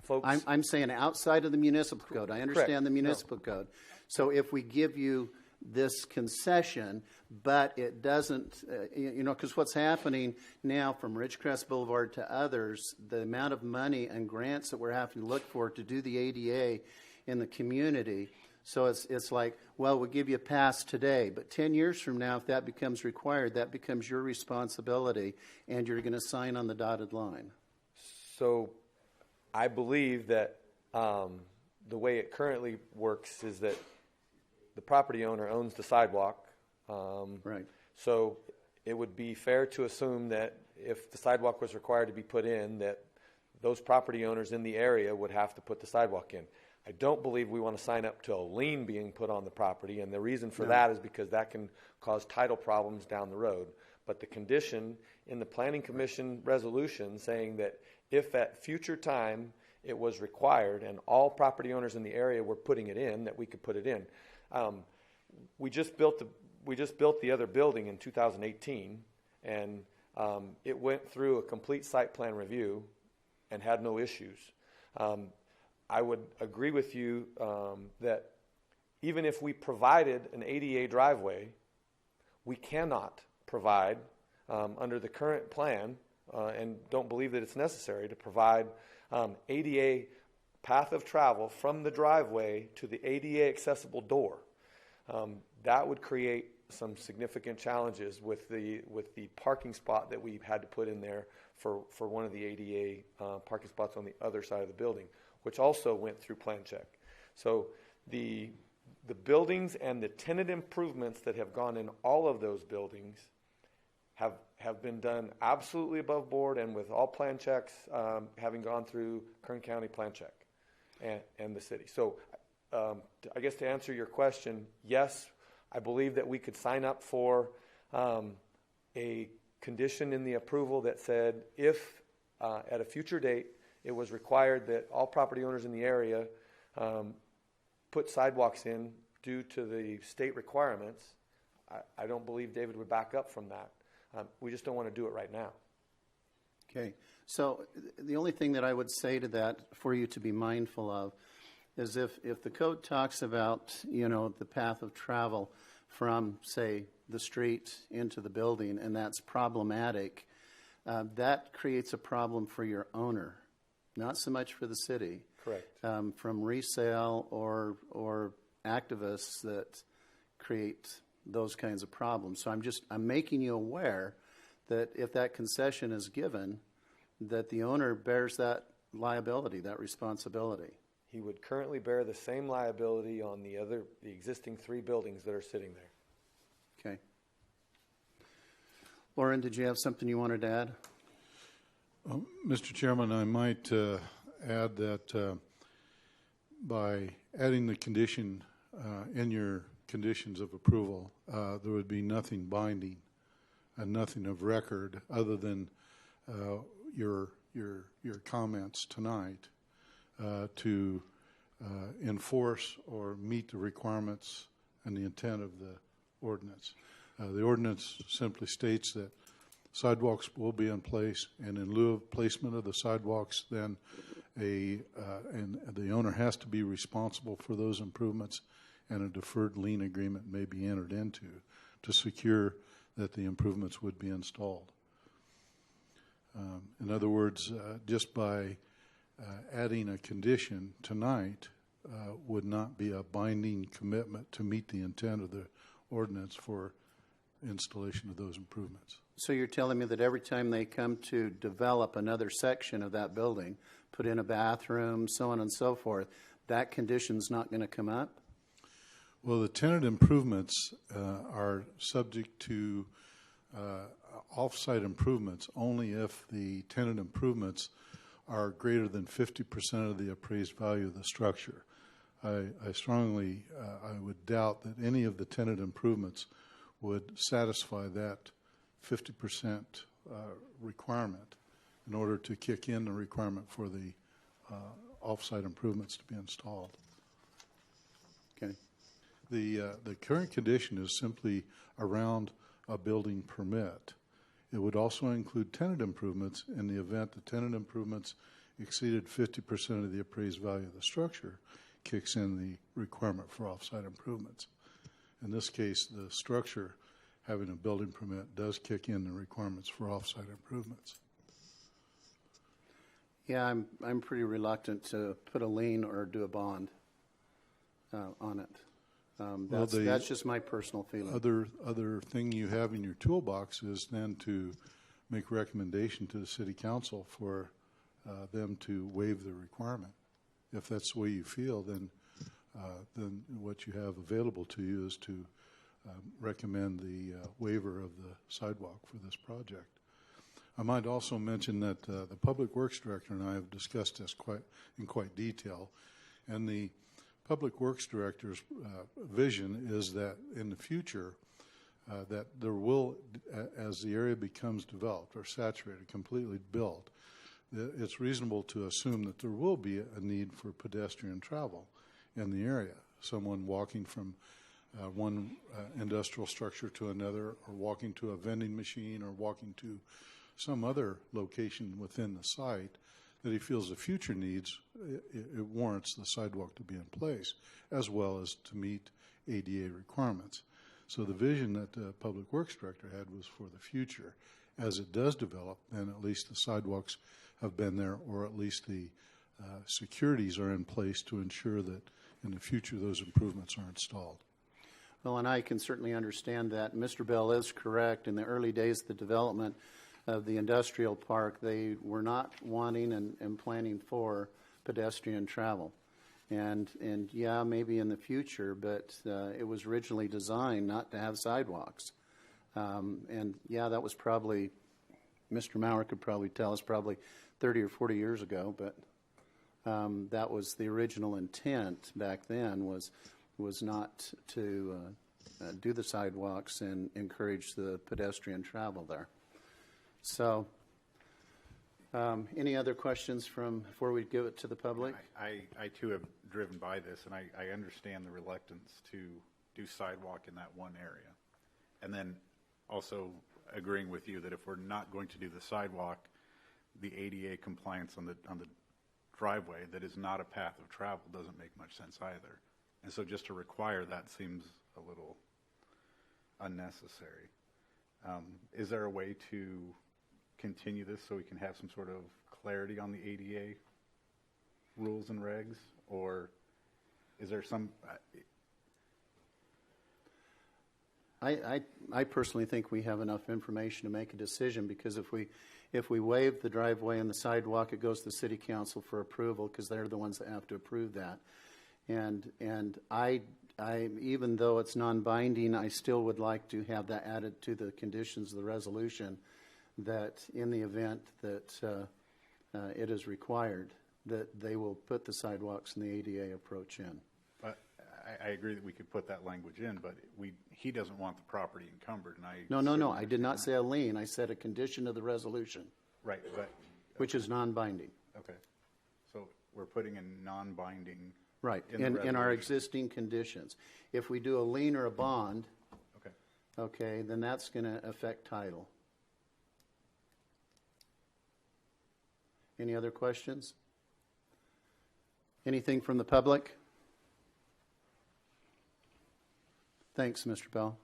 folks... I'm saying outside of the municipal code. I understand the municipal code. So if we give you this concession, but it doesn't, because what's happening now from Ridgecrest Boulevard to others, the amount of money and grants that we're having to look for to do the ADA in the community. So it's like, well, we'll give you a pass today, but 10 years from now, if that becomes required, that becomes your responsibility, and you're going to sign on the dotted line. So I believe that the way it currently works is that the property owner owns the sidewalk. Right. So it would be fair to assume that if the sidewalk was required to be put in, that those property owners in the area would have to put the sidewalk in. I don't believe we want to sign up to a lien being put on the property, and the reason for that is because that can cause title problems down the road. But the condition in the Planning Commission resolution saying that if at future time it was required and all property owners in the area were putting it in, that we could put it in. We just built the other building in 2018, and it went through a complete site plan review and had no issues. I would agree with you that even if we provided an ADA driveway, we cannot provide under the current plan, and don't believe that it's necessary to provide ADA path of travel from the driveway to the ADA accessible door. That would create some significant challenges with the parking spot that we've had to put in there for one of the ADA parking spots on the other side of the building, which also went through plan check. So the buildings and the tenant improvements that have gone in all of those buildings have been done absolutely above board and with all plan checks having gone through Kern County plan check and the city. So I guess to answer your question, yes, I believe that we could sign up for a condition in the approval that said if at a future date it was required that all property owners in the area put sidewalks in due to the state requirements. I don't believe David would back up from that. We just don't want to do it right now. Okay. So the only thing that I would say to that for you to be mindful of is if the code talks about, the path of travel from, say, the street into the building, and that's problematic, that creates a problem for your owner, not so much for the city. Correct. From resale or activists that create those kinds of problems. So I'm making you aware that if that concession is given, that the owner bears that liability, that responsibility. He would currently bear the same liability on the existing 3 buildings that are sitting there. Okay. Lauren, did you have something you wanted to add? Mr. Chairman, I might add that by adding the condition in your conditions of approval, there would be nothing binding and nothing of record other than your comments tonight to enforce or meet the requirements and the intent of the ordinance. The ordinance simply states that sidewalks will be in place, and in lieu of placement of the sidewalks, then and the owner has to be responsible for those improvements, and a deferred lien agreement may be entered into to secure that the improvements would be installed. In other words, just by adding a condition tonight would not be a binding commitment to meet the intent of the ordinance for installation of those improvements. So you're telling me that every time they come to develop another section of that building, put in a bathroom, so on and so forth, that condition's not going to come up? Well, the tenant improvements are subject to off-site improvements only if the tenant improvements are greater than 50% of the appraised value of the structure. I strongly, I would doubt that any of the tenant improvements would satisfy that 50% requirement in order to kick in the requirement for the off-site improvements to be installed. Okay. The current condition is simply around a building permit. It would also include tenant improvements in the event the tenant improvements exceeded 50% of the appraised value of the structure, kicks in the requirement for off-site improvements. In this case, the structure having a building permit does kick in the requirements for off-site improvements. Yeah, I'm pretty reluctant to put a lien or do a bond on it. That's just my personal feeling. Other thing you have in your toolbox is then to make recommendation to the city council for them to waive the requirement. If that's the way you feel, then what you have available to you is to recommend the waiver of the sidewalk for this project. I might also mention that the Public Works Director and I have discussed this in quite detail, and the Public Works Director's vision is that in the future that there will, as the area becomes developed or saturated, completely built, it's reasonable to assume that there will be a need for pedestrian travel in the area. Someone walking from one industrial structure to another, or walking to a vending machine, or walking to some other location within the site that he feels the future needs, it warrants the sidewalk to be in place, as well as to meet ADA requirements. So the vision that the Public Works Director had was for the future. As it does develop, then at least the sidewalks have been there, or at least the securities are in place to ensure that in the future those improvements are installed. Well, and I can certainly understand that. Mr. Bell is correct. In the early days of the development of the industrial park, they were not wanting and planning for pedestrian travel. And yeah, maybe in the future, but it was originally designed not to have sidewalks. And yeah, that was probably, Mr. Maurer could probably tell us, probably 30 or 40 years ago, but that was the original intent back then, was not to do the sidewalks and encourage the pedestrian travel there. So, any other questions before we give it to the public? I too have driven by this, and I understand the reluctance to do sidewalk in that one area. And then also agreeing with you that if we're not going to do the sidewalk, the ADA compliance on the driveway that is not a path of travel doesn't make much sense either. And so just to require that seems a little unnecessary. Is there a way to continue this so we can have some sort of clarity on the ADA rules and regs, or is there some? I personally think we have enough information to make a decision, because if we waive the driveway and the sidewalk, it goes to the city council for approval, because they're the ones that have to approve that. And I even though it's non-binding, I still would like to have that added to the conditions of the resolution, that in the event that it is required, that they will put the sidewalks and the ADA approach in. But I agree that we could put that language in, but he doesn't want the property encumbered, and I No. I did not say a lien. I said a condition of the resolution, right, but which is non-binding. okay, so we're putting in non-binding. Right, in our resolution. existing conditions. If we do a lien or a bond, okay, then that's going to affect title. Any other questions? Anything from the public? Thanks, Mr. Bell.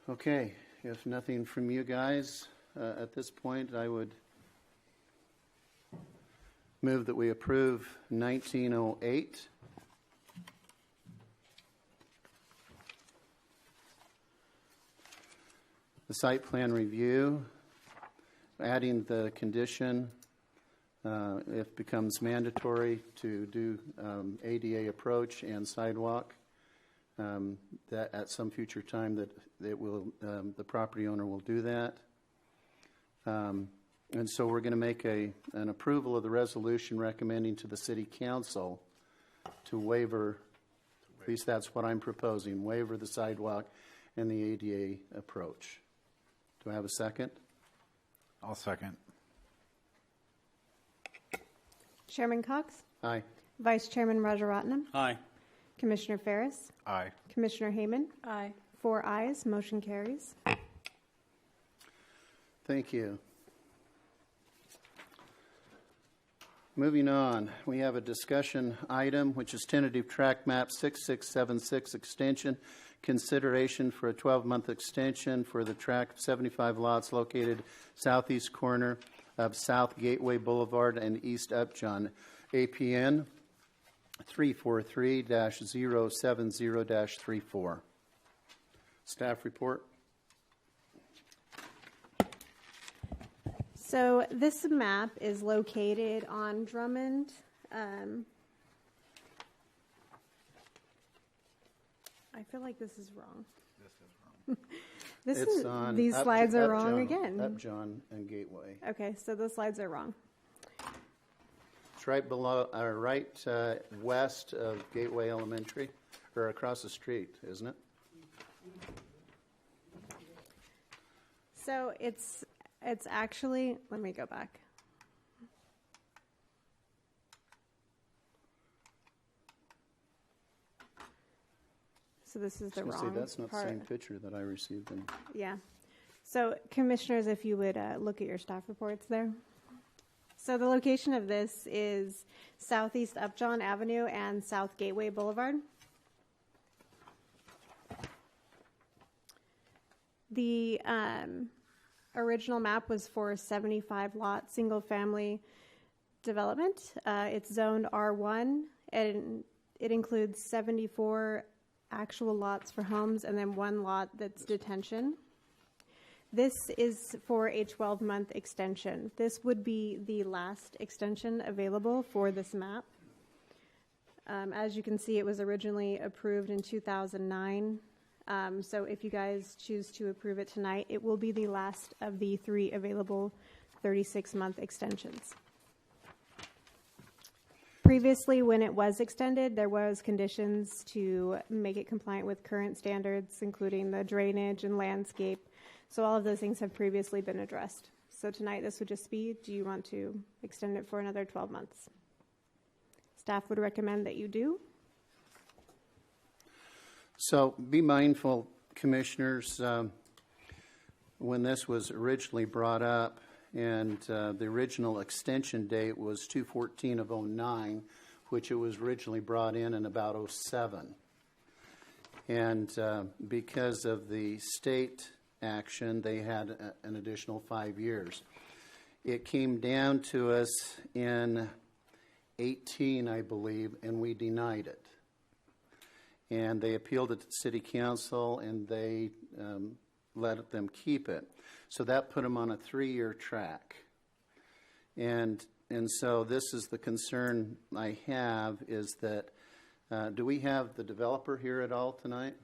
Okay, if nothing from you guys at this point, I would move that we approve 1908. The site plan review, adding the condition if it becomes mandatory to do ADA approach and sidewalk, that at some future time that it will, the property owner will do that. And so we're going to make an approval of the resolution recommending to the city council to waiver, at least that's what I'm proposing, waiver the sidewalk and the ADA approach. Do I have a second? I'll second. Chairman Cox, Aye. Vice Chairman Rajaratnam, Aye. Commissioner Ferris, Aye. Commissioner Hayman. Aye. 4 ayes, motion carries. Thank you. Moving on, we have a discussion item, which is tentative track map 6676 extension, consideration for a 12-month extension for the tract of 75 lots located southeast corner of South Gateway Boulevard and East Upjohn. APN 343-070-34. Staff report. So this map is located on Drummond. I feel like this is wrong. It's on These slides are wrong Upjohn- again. Upjohn and Gateway. Okay, so the slides are wrong. It's right below, west of Gateway Elementary, or across the street, isn't it? So it's actually, let me go back. So this is the I was wrong gonna say, that's not the part. same picture that I received. Yeah. So commissioners, if you would look at your staff reports there. So the location of this is southeast Upjohn Avenue and South Gateway Boulevard. The original map was for 75 lot single family development. It's zoned R1 and it includes 74 actual lots for homes and then 1 lot that's detention. This is for a 12-month extension. This would be the last extension available for this map. As you can see, it was originally approved in 2009. So if you guys choose to approve it tonight, it will be the last of the 3 available 36-month extensions. Previously, when it was extended, there was conditions to make it compliant with current standards, including the drainage and landscape. So all of those things have previously been addressed. So tonight, this would just be, do you want to extend it for another 12 months? Staff would recommend that you do. So be mindful, commissioners, when this was originally brought up, and the original extension date was 2/14 of 09, which it was originally brought in about 07. And because of the state action, they had an additional 5 years. It came down to us in 18, I believe, and we denied it. And they appealed it to the city council, and they let them keep it. So that put them on a 3-year track. And so this is the concern I have, is that, do we have the developer here at all tonight?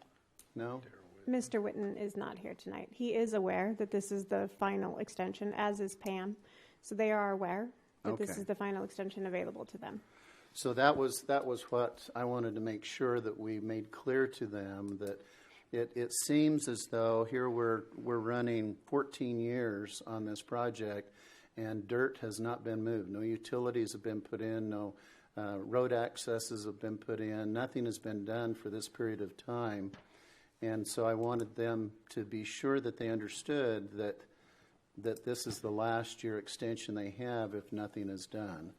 No? Mr. Witten is not here tonight. He is aware that this is the final extension, as is Pam. So they are aware that this Okay. is the final extension available to them. So that was what I wanted to make sure that we made clear to them, that it seems as though here we're running 14 years on this project, and dirt has not been moved. No utilities have been put in, no road accesses have been put in, nothing has been done for this period of time. And so I wanted them to be sure that they understood that this is the last year extension they have if nothing is done.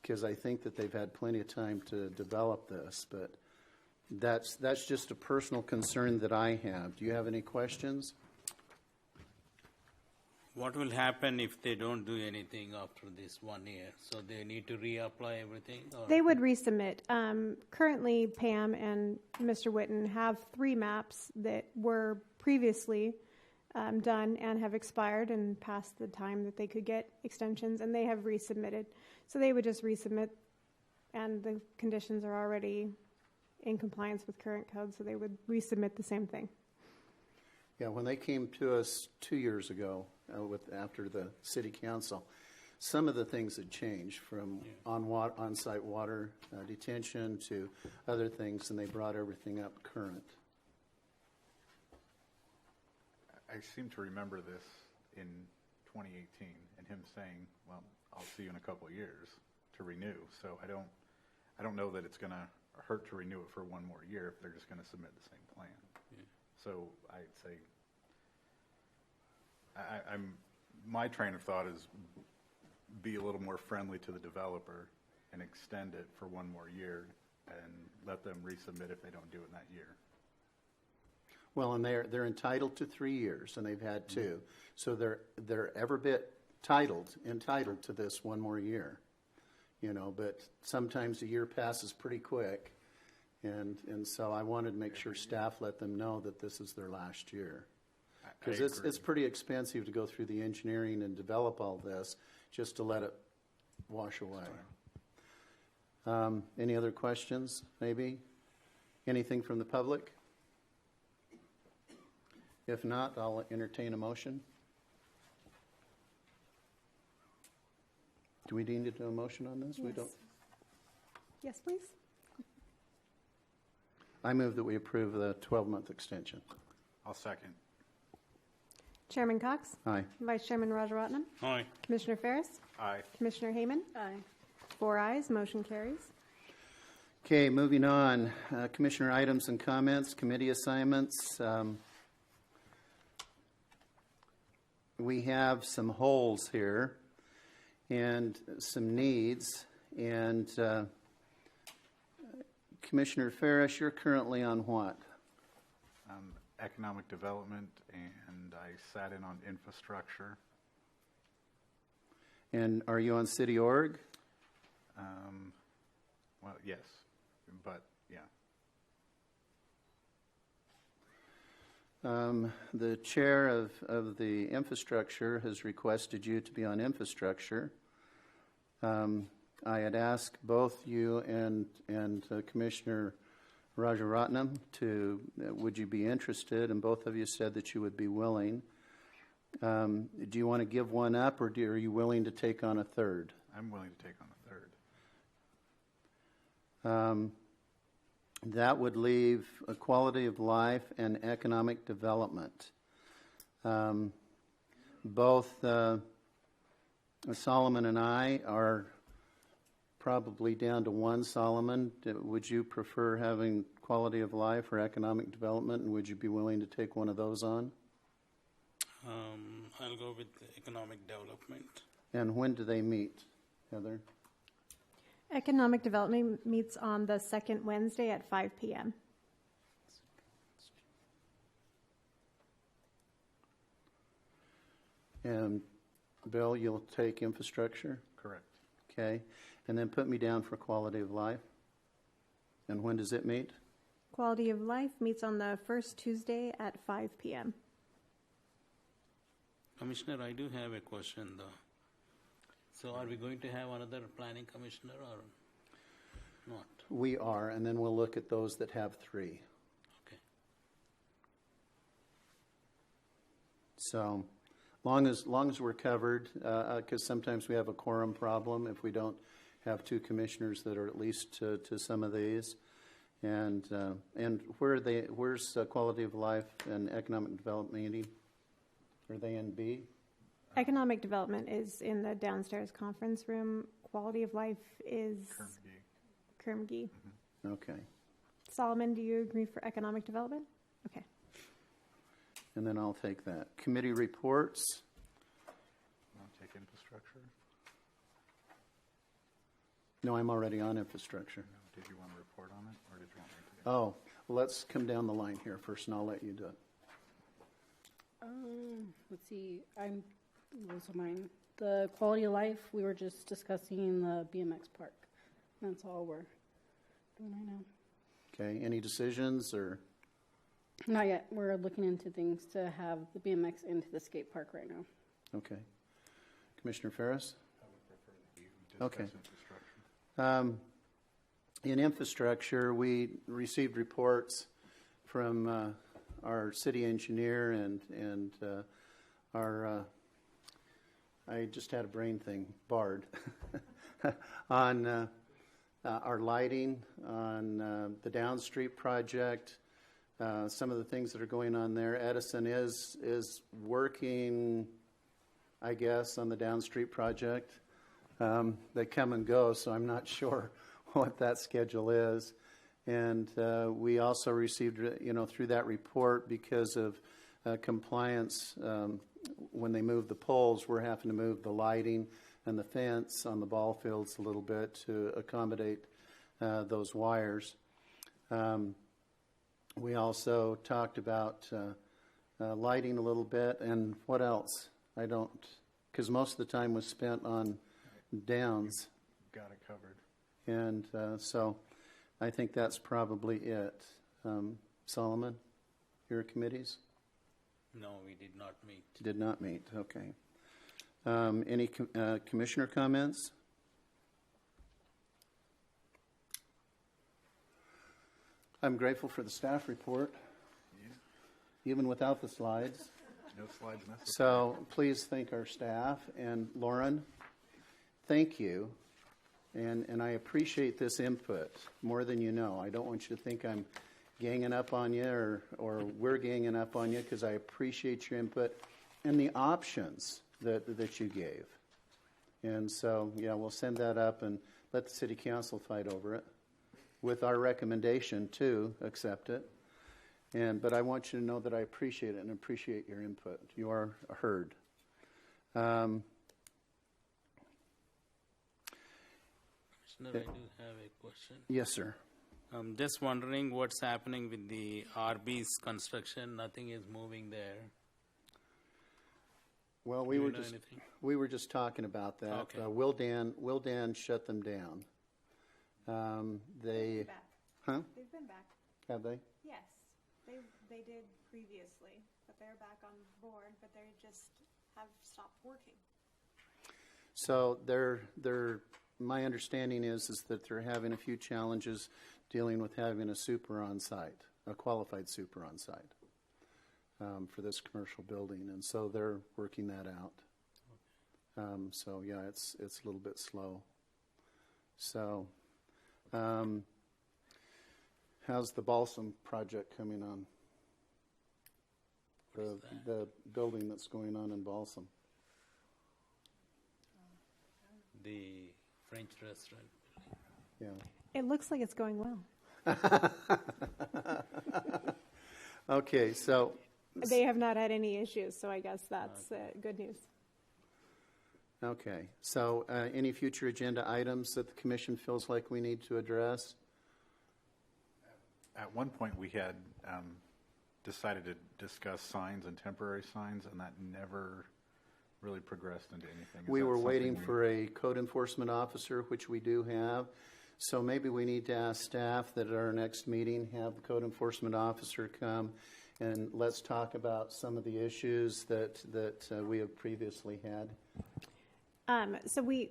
Because I think that they've had plenty of time to develop this, but that's just a personal concern that I have. Do you have any questions? What will happen if they don't do anything after this 1 year? So they need to reapply everything? Or? They would resubmit. Currently, Pam and Mr. Witten have 3 maps that were previously done and have expired and past the time that they could get extensions, and they have resubmitted. So they would just resubmit, and the conditions are already in compliance with current code, so they would resubmit the same thing. Yeah, when they came to us 2 years ago, after the city council, some of the things had changed from on-site water detention to other things, and they brought everything up current. I seem to remember this in 2018 and him saying, well, I'll see you in a couple of years to renew. So I don't know that it's going to hurt to renew it for one more year if they're just going to submit the same plan. Yeah. So I'd say my train of thought is be a little more friendly to the developer and extend it for one more year and let them resubmit if they don't do it in that year. Well, and they're entitled to 3 years, and they've had 2, so they're every bit entitled to this one more year, you know. But sometimes a year passes pretty quick, and so I wanted to make sure staff let them know that this is their last year, because it's pretty expensive to go through the engineering and develop all this just to let it wash away. Any other questions? Maybe anything from the public? If not, I'll entertain a motion. Do we need to do a motion on this? Yes. We don't. Yes, please. I move that we approve the 12-month extension. I'll second. Chairman Cox, Aye. Vice Chairman Rajaratnam, Aye. Commissioner Ferris, Aye. Commissioner Hayman. Aye. 4 ayes, motion carries. Okay, moving on. Commissioner items and comments, committee assignments. We have some holes here and some needs. And Commissioner Ferris, you're currently on what? Economic development, and I sat in on infrastructure. And are you on city org? Well, yes, but yeah. The chair of the infrastructure has requested you to be on infrastructure. I had asked both you and Commissioner Rajaratnam would you be interested, and both of you said that you would be willing. Do you want to give one up, or are you willing to take on a third? I'm willing to take on a third. That would leave a quality of life and economic development. Both Solomon and I are probably down to one. Solomon, would you prefer having quality of life or economic development, and would you be willing to take one of those on? I'll go with economic development. And when do they meet, Heather? Economic Development meets on the second Wednesday at 5 p.m. And Bill, you'll take infrastructure? Correct. Okay. And then put me down for quality of life. And when does it meet? Quality of Life meets on the first Tuesday at 5 p.m. Commissioner, I do have a question though. So are we going to have another planning commissioner or not? We are, and then we'll look at those that have 3. Okay. So long as we're covered, because sometimes we have a quorum problem if we don't have 2 commissioners that are at least to some of these. And where's quality of life and economic development meeting? Are they in B? Economic Development is in the downstairs conference room. Quality of Life is Kermgee. Okay. Solomon, do you agree for Economic Development? Okay. And then I'll take that. Committee reports. Want to take infrastructure? No, I'm already on infrastructure. No. Did you want to report on it, or did you want me to? Oh, well, let's come down the line here first, and I'll let you do it. Let's see, those are mine. The quality of life, we were just discussing the BMX park. That's all we're doing right now. Okay, any decisions or? Not yet. We're looking into things to have the BMX into the skate park right now. Okay. Commissioner Ferris? I would prefer that you discuss Okay. infrastructure. In infrastructure, we received reports from our city engineer and our, I just had a brain thing, Bard, on our lighting, on the Down Street project, some of the things that are going on there. Edison is working, I guess, on the Down Street project. They come and go, so I'm not sure what that schedule is. And we also received, through that report, because of compliance, when they move the poles, we're having to move the lighting and the fence on the ball fields a little bit to accommodate those wires. We also talked about lighting a little bit, and what else? I don't, because most of the time was spent on downs. Got it covered. And so I think that's probably it. Solomon, your committees? No, we did not meet. Did not meet, okay. Any commissioner comments? I'm grateful for the staff report, even without the slides. No slides necessary. So please thank our staff. And Lauren, thank you. And I appreciate this input more than you know. I don't want you to think I'm ganging up on you or we're ganging up on you, because I appreciate your input and the options that you gave. And so, yeah, we'll send that up and let the city council fight over it with our recommendation to accept it. But I want you to know that I appreciate it and appreciate your input. You are heard. Commissioner, I do have a question. Yes, sir. I'm just wondering what's happening with the RB's construction. Nothing is moving there. Well, Do we you were know just anything? talking about that. Okay. Will Dan shut them down? They Back. huh? They've been back. Have they? Yes, they did previously, but they're back on board, but they just have stopped working. So my understanding is that they're having a few challenges dealing with having a super on site, a qualified super on site for this commercial building, and so they're working that out. So yeah, it's a little bit slow. So, how's the Balsam project coming on? The building that's going on in Balsam. The French restaurant. Yeah. It looks like it's going well. Okay, so They have not had any issues, so I guess that's good news. okay, so any future agenda items that the commission feels like we need to address? At one point, we had decided to discuss signs and temporary signs, and that never really progressed into anything. Is We that were waiting something for a code enforcement officer, which we do have. So maybe we need to ask staff that at our next meeting, have the code enforcement officer come and let's talk about some of the issues that we have previously had. So we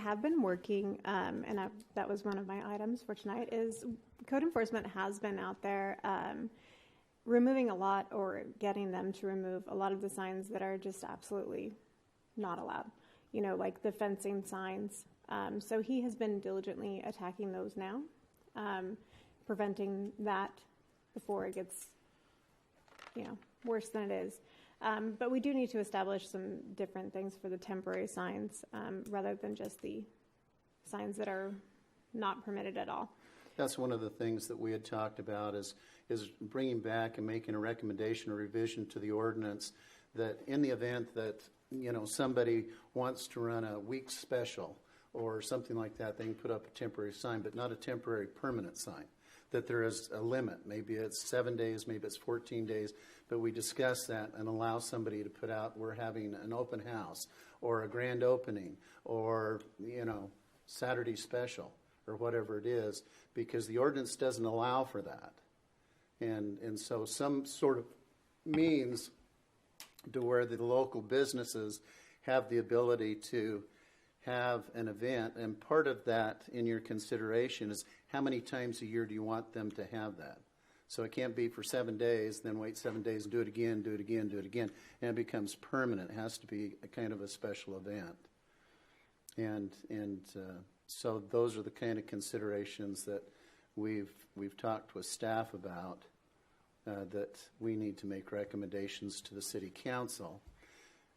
have been working, and that was one of my items for tonight, is code enforcement has been out there removing a lot, or getting them to remove a lot of the signs that are just absolutely not allowed, like the fencing signs. So he has been diligently attacking those now, preventing that before it gets, worse than it is. But we do need to establish some different things for the temporary signs, rather than just the signs that are not permitted at all. That's one of the things that we had talked about is bringing back and making a recommendation or revision to the ordinance that in the event that, somebody wants to run a week special or something like that, they can put up a temporary sign, but not a temporary permanent sign, that there is a limit. Maybe it's 7 days, maybe it's 14 days, but we discuss that and allow somebody to put out, we're having an open house or a grand opening or, Saturday special or whatever it is, because the ordinance doesn't allow for that. And so some sort of means to where the local businesses have the ability to have an event, and part of that in your consideration is how many times a year do you want them to have that? So it can't be for 7 days, then wait 7 days and do it again, do it again, do it again, and it becomes permanent. It has to be a kind of a special event. And so those are the kind of considerations that we've talked with staff about, that we need to make recommendations to the city council.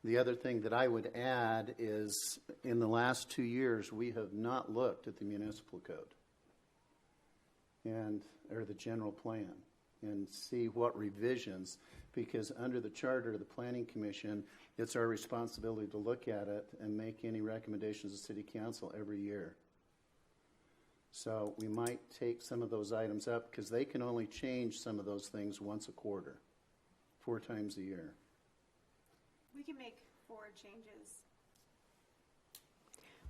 The other thing that I would add is in the last 2 years, we have not looked at the municipal code or the general plan and see what revisions, because under the charter of the Planning Commission, it's our responsibility to look at it and make any recommendations to city council every year. So we might take some of those items up because they can only change some of those things once a quarter, 4 times a year. We can make 4 changes.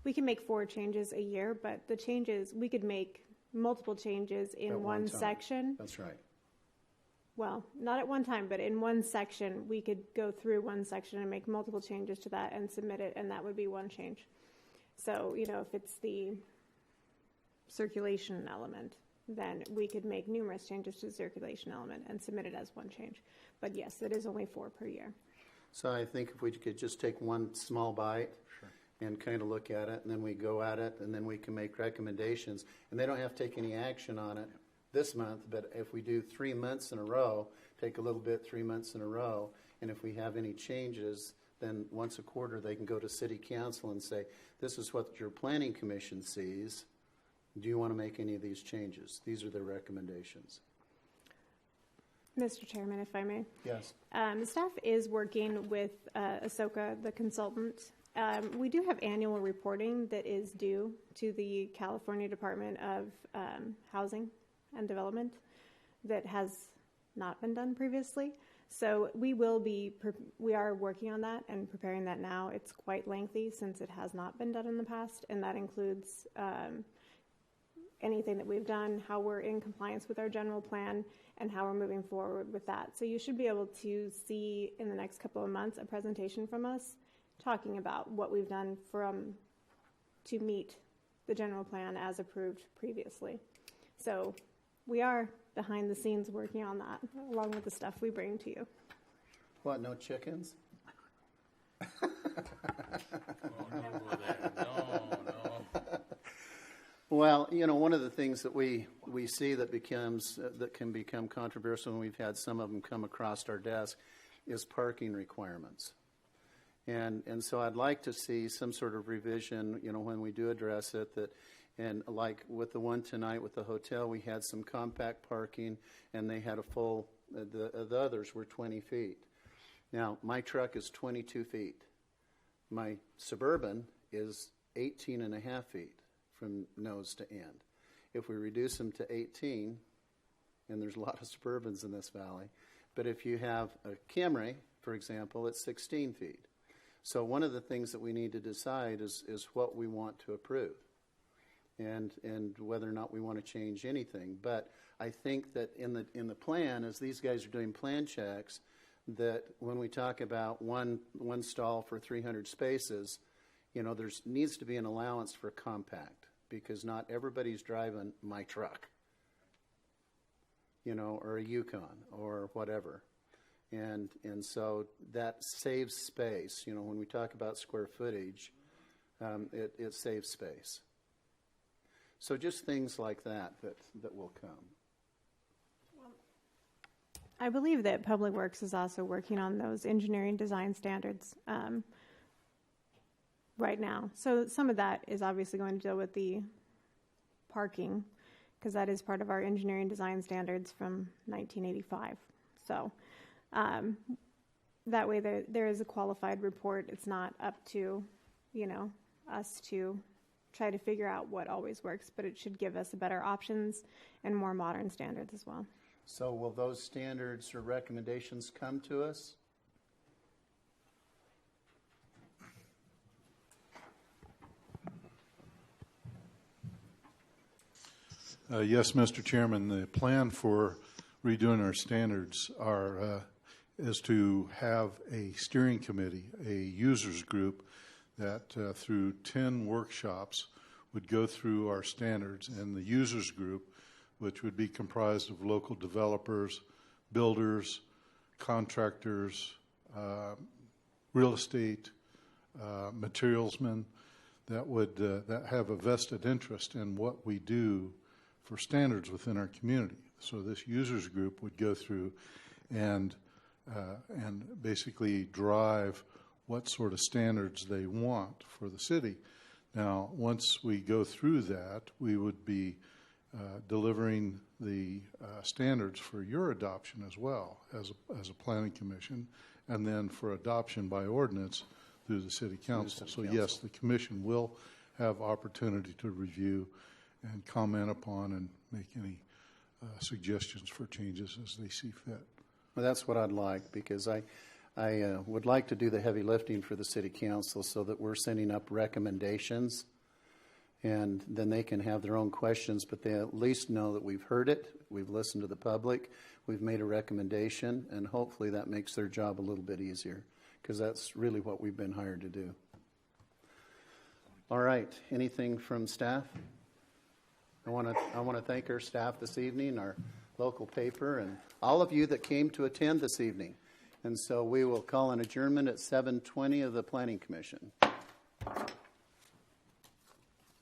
We can make 4 changes a year, but the changes, we could make multiple changes in At one time. section. That's right. Well, not at one time, but in one section, we could go through one section and make multiple changes to that and submit it, and that would be one change. So, if it's the circulation element, then we could make numerous changes to the circulation element and submit it as one change. But yes, it is only 4 per year. So I think if we could just take one small bite and kind of look at it, and then we go at it, and then we can make recommendations. And they don't have to take any action on it this month, but if we do 3 months in a row, take a little bit 3 months in a row, and if we have any changes, then once a quarter they can go to city council and say, this is what your planning commission sees. Do you want to make any of these changes? These are their recommendations. Mr. Chairman, if I may. Yes. The staff is working with Ahsoka, the consultant. We do have annual reporting that is due to the California Department of Housing and Development that has not been done previously. So we are working on that and preparing that now. It's quite lengthy since it has not been done in the past, and that includes anything that we've done, how we're in compliance with our general plan, and how we're moving forward with that. So you should be able to see in the next couple of months a presentation from us talking about what we've done to meet the general plan as approved previously. So we are behind the scenes working on that, along with the stuff we bring to you. What, no chickens? Oh, don't go there. No. Well, one of the things that we see that can become controversial, and we've had some of them come across our desk, is parking requirements. And so I'd like to see some sort of revision, when we do address it, and like with the one tonight with the hotel, we had some compact parking, and they had a full, the others were 20 feet. Now, my truck is 22 feet. My Suburban is 18 and a half feet from nose to end. If we reduce them to 18, and there's a lot of Suburbans in this valley, but if you have a Camry, for example, it's 16 feet. So one of the things that we need to decide is what we want to approve and whether or not we want to change anything. But I think that in the plan, as these guys are doing plan checks, that when we talk about one stall for 300 spaces, there needs to be an allowance for compact, because not everybody's driving my truck, or a Yukon or whatever. And so that saves space. When we talk about square footage, it saves space. So just things like that will come. I believe that Public Works is also working on those engineering design standards right now. So some of that is obviously going to deal with the parking, because that is part of our engineering design standards from 1985. So that way there is a qualified report. It's not up to, us to try to figure out what always works, but it should give us better options and more modern standards as well. So will those standards or recommendations come to us? Yes, Mr. Chairman, the plan for redoing our standards is to have a steering committee, a users group that through 10 workshops would go through our standards, and the users group, which would be comprised of local developers, builders, contractors, real estate, materialsmen, that have a vested interest in what we do for standards within our community. So this users group would go through and basically drive what sort of standards they want for the city. Now, once we go through that, we would be delivering the standards for your adoption as well as a planning commission, and then for adoption by ordinance through the city council. So yes, the commission will have opportunity to review and comment upon and make any suggestions for changes as they see fit. Well, that's what I'd like, because I would like to do the heavy lifting for the city council so that we're sending up recommendations, and then they can have their own questions, but they at least know that we've heard it, we've listened to the public, we've made a recommendation, and hopefully that makes their job a little bit easier, because that's really what we've been hired to do. All right, anything from staff? I want to thank our staff this evening, our local paper, and all of you that came to attend this evening. And so we will call an adjournment at 7:20 of the Planning Commission.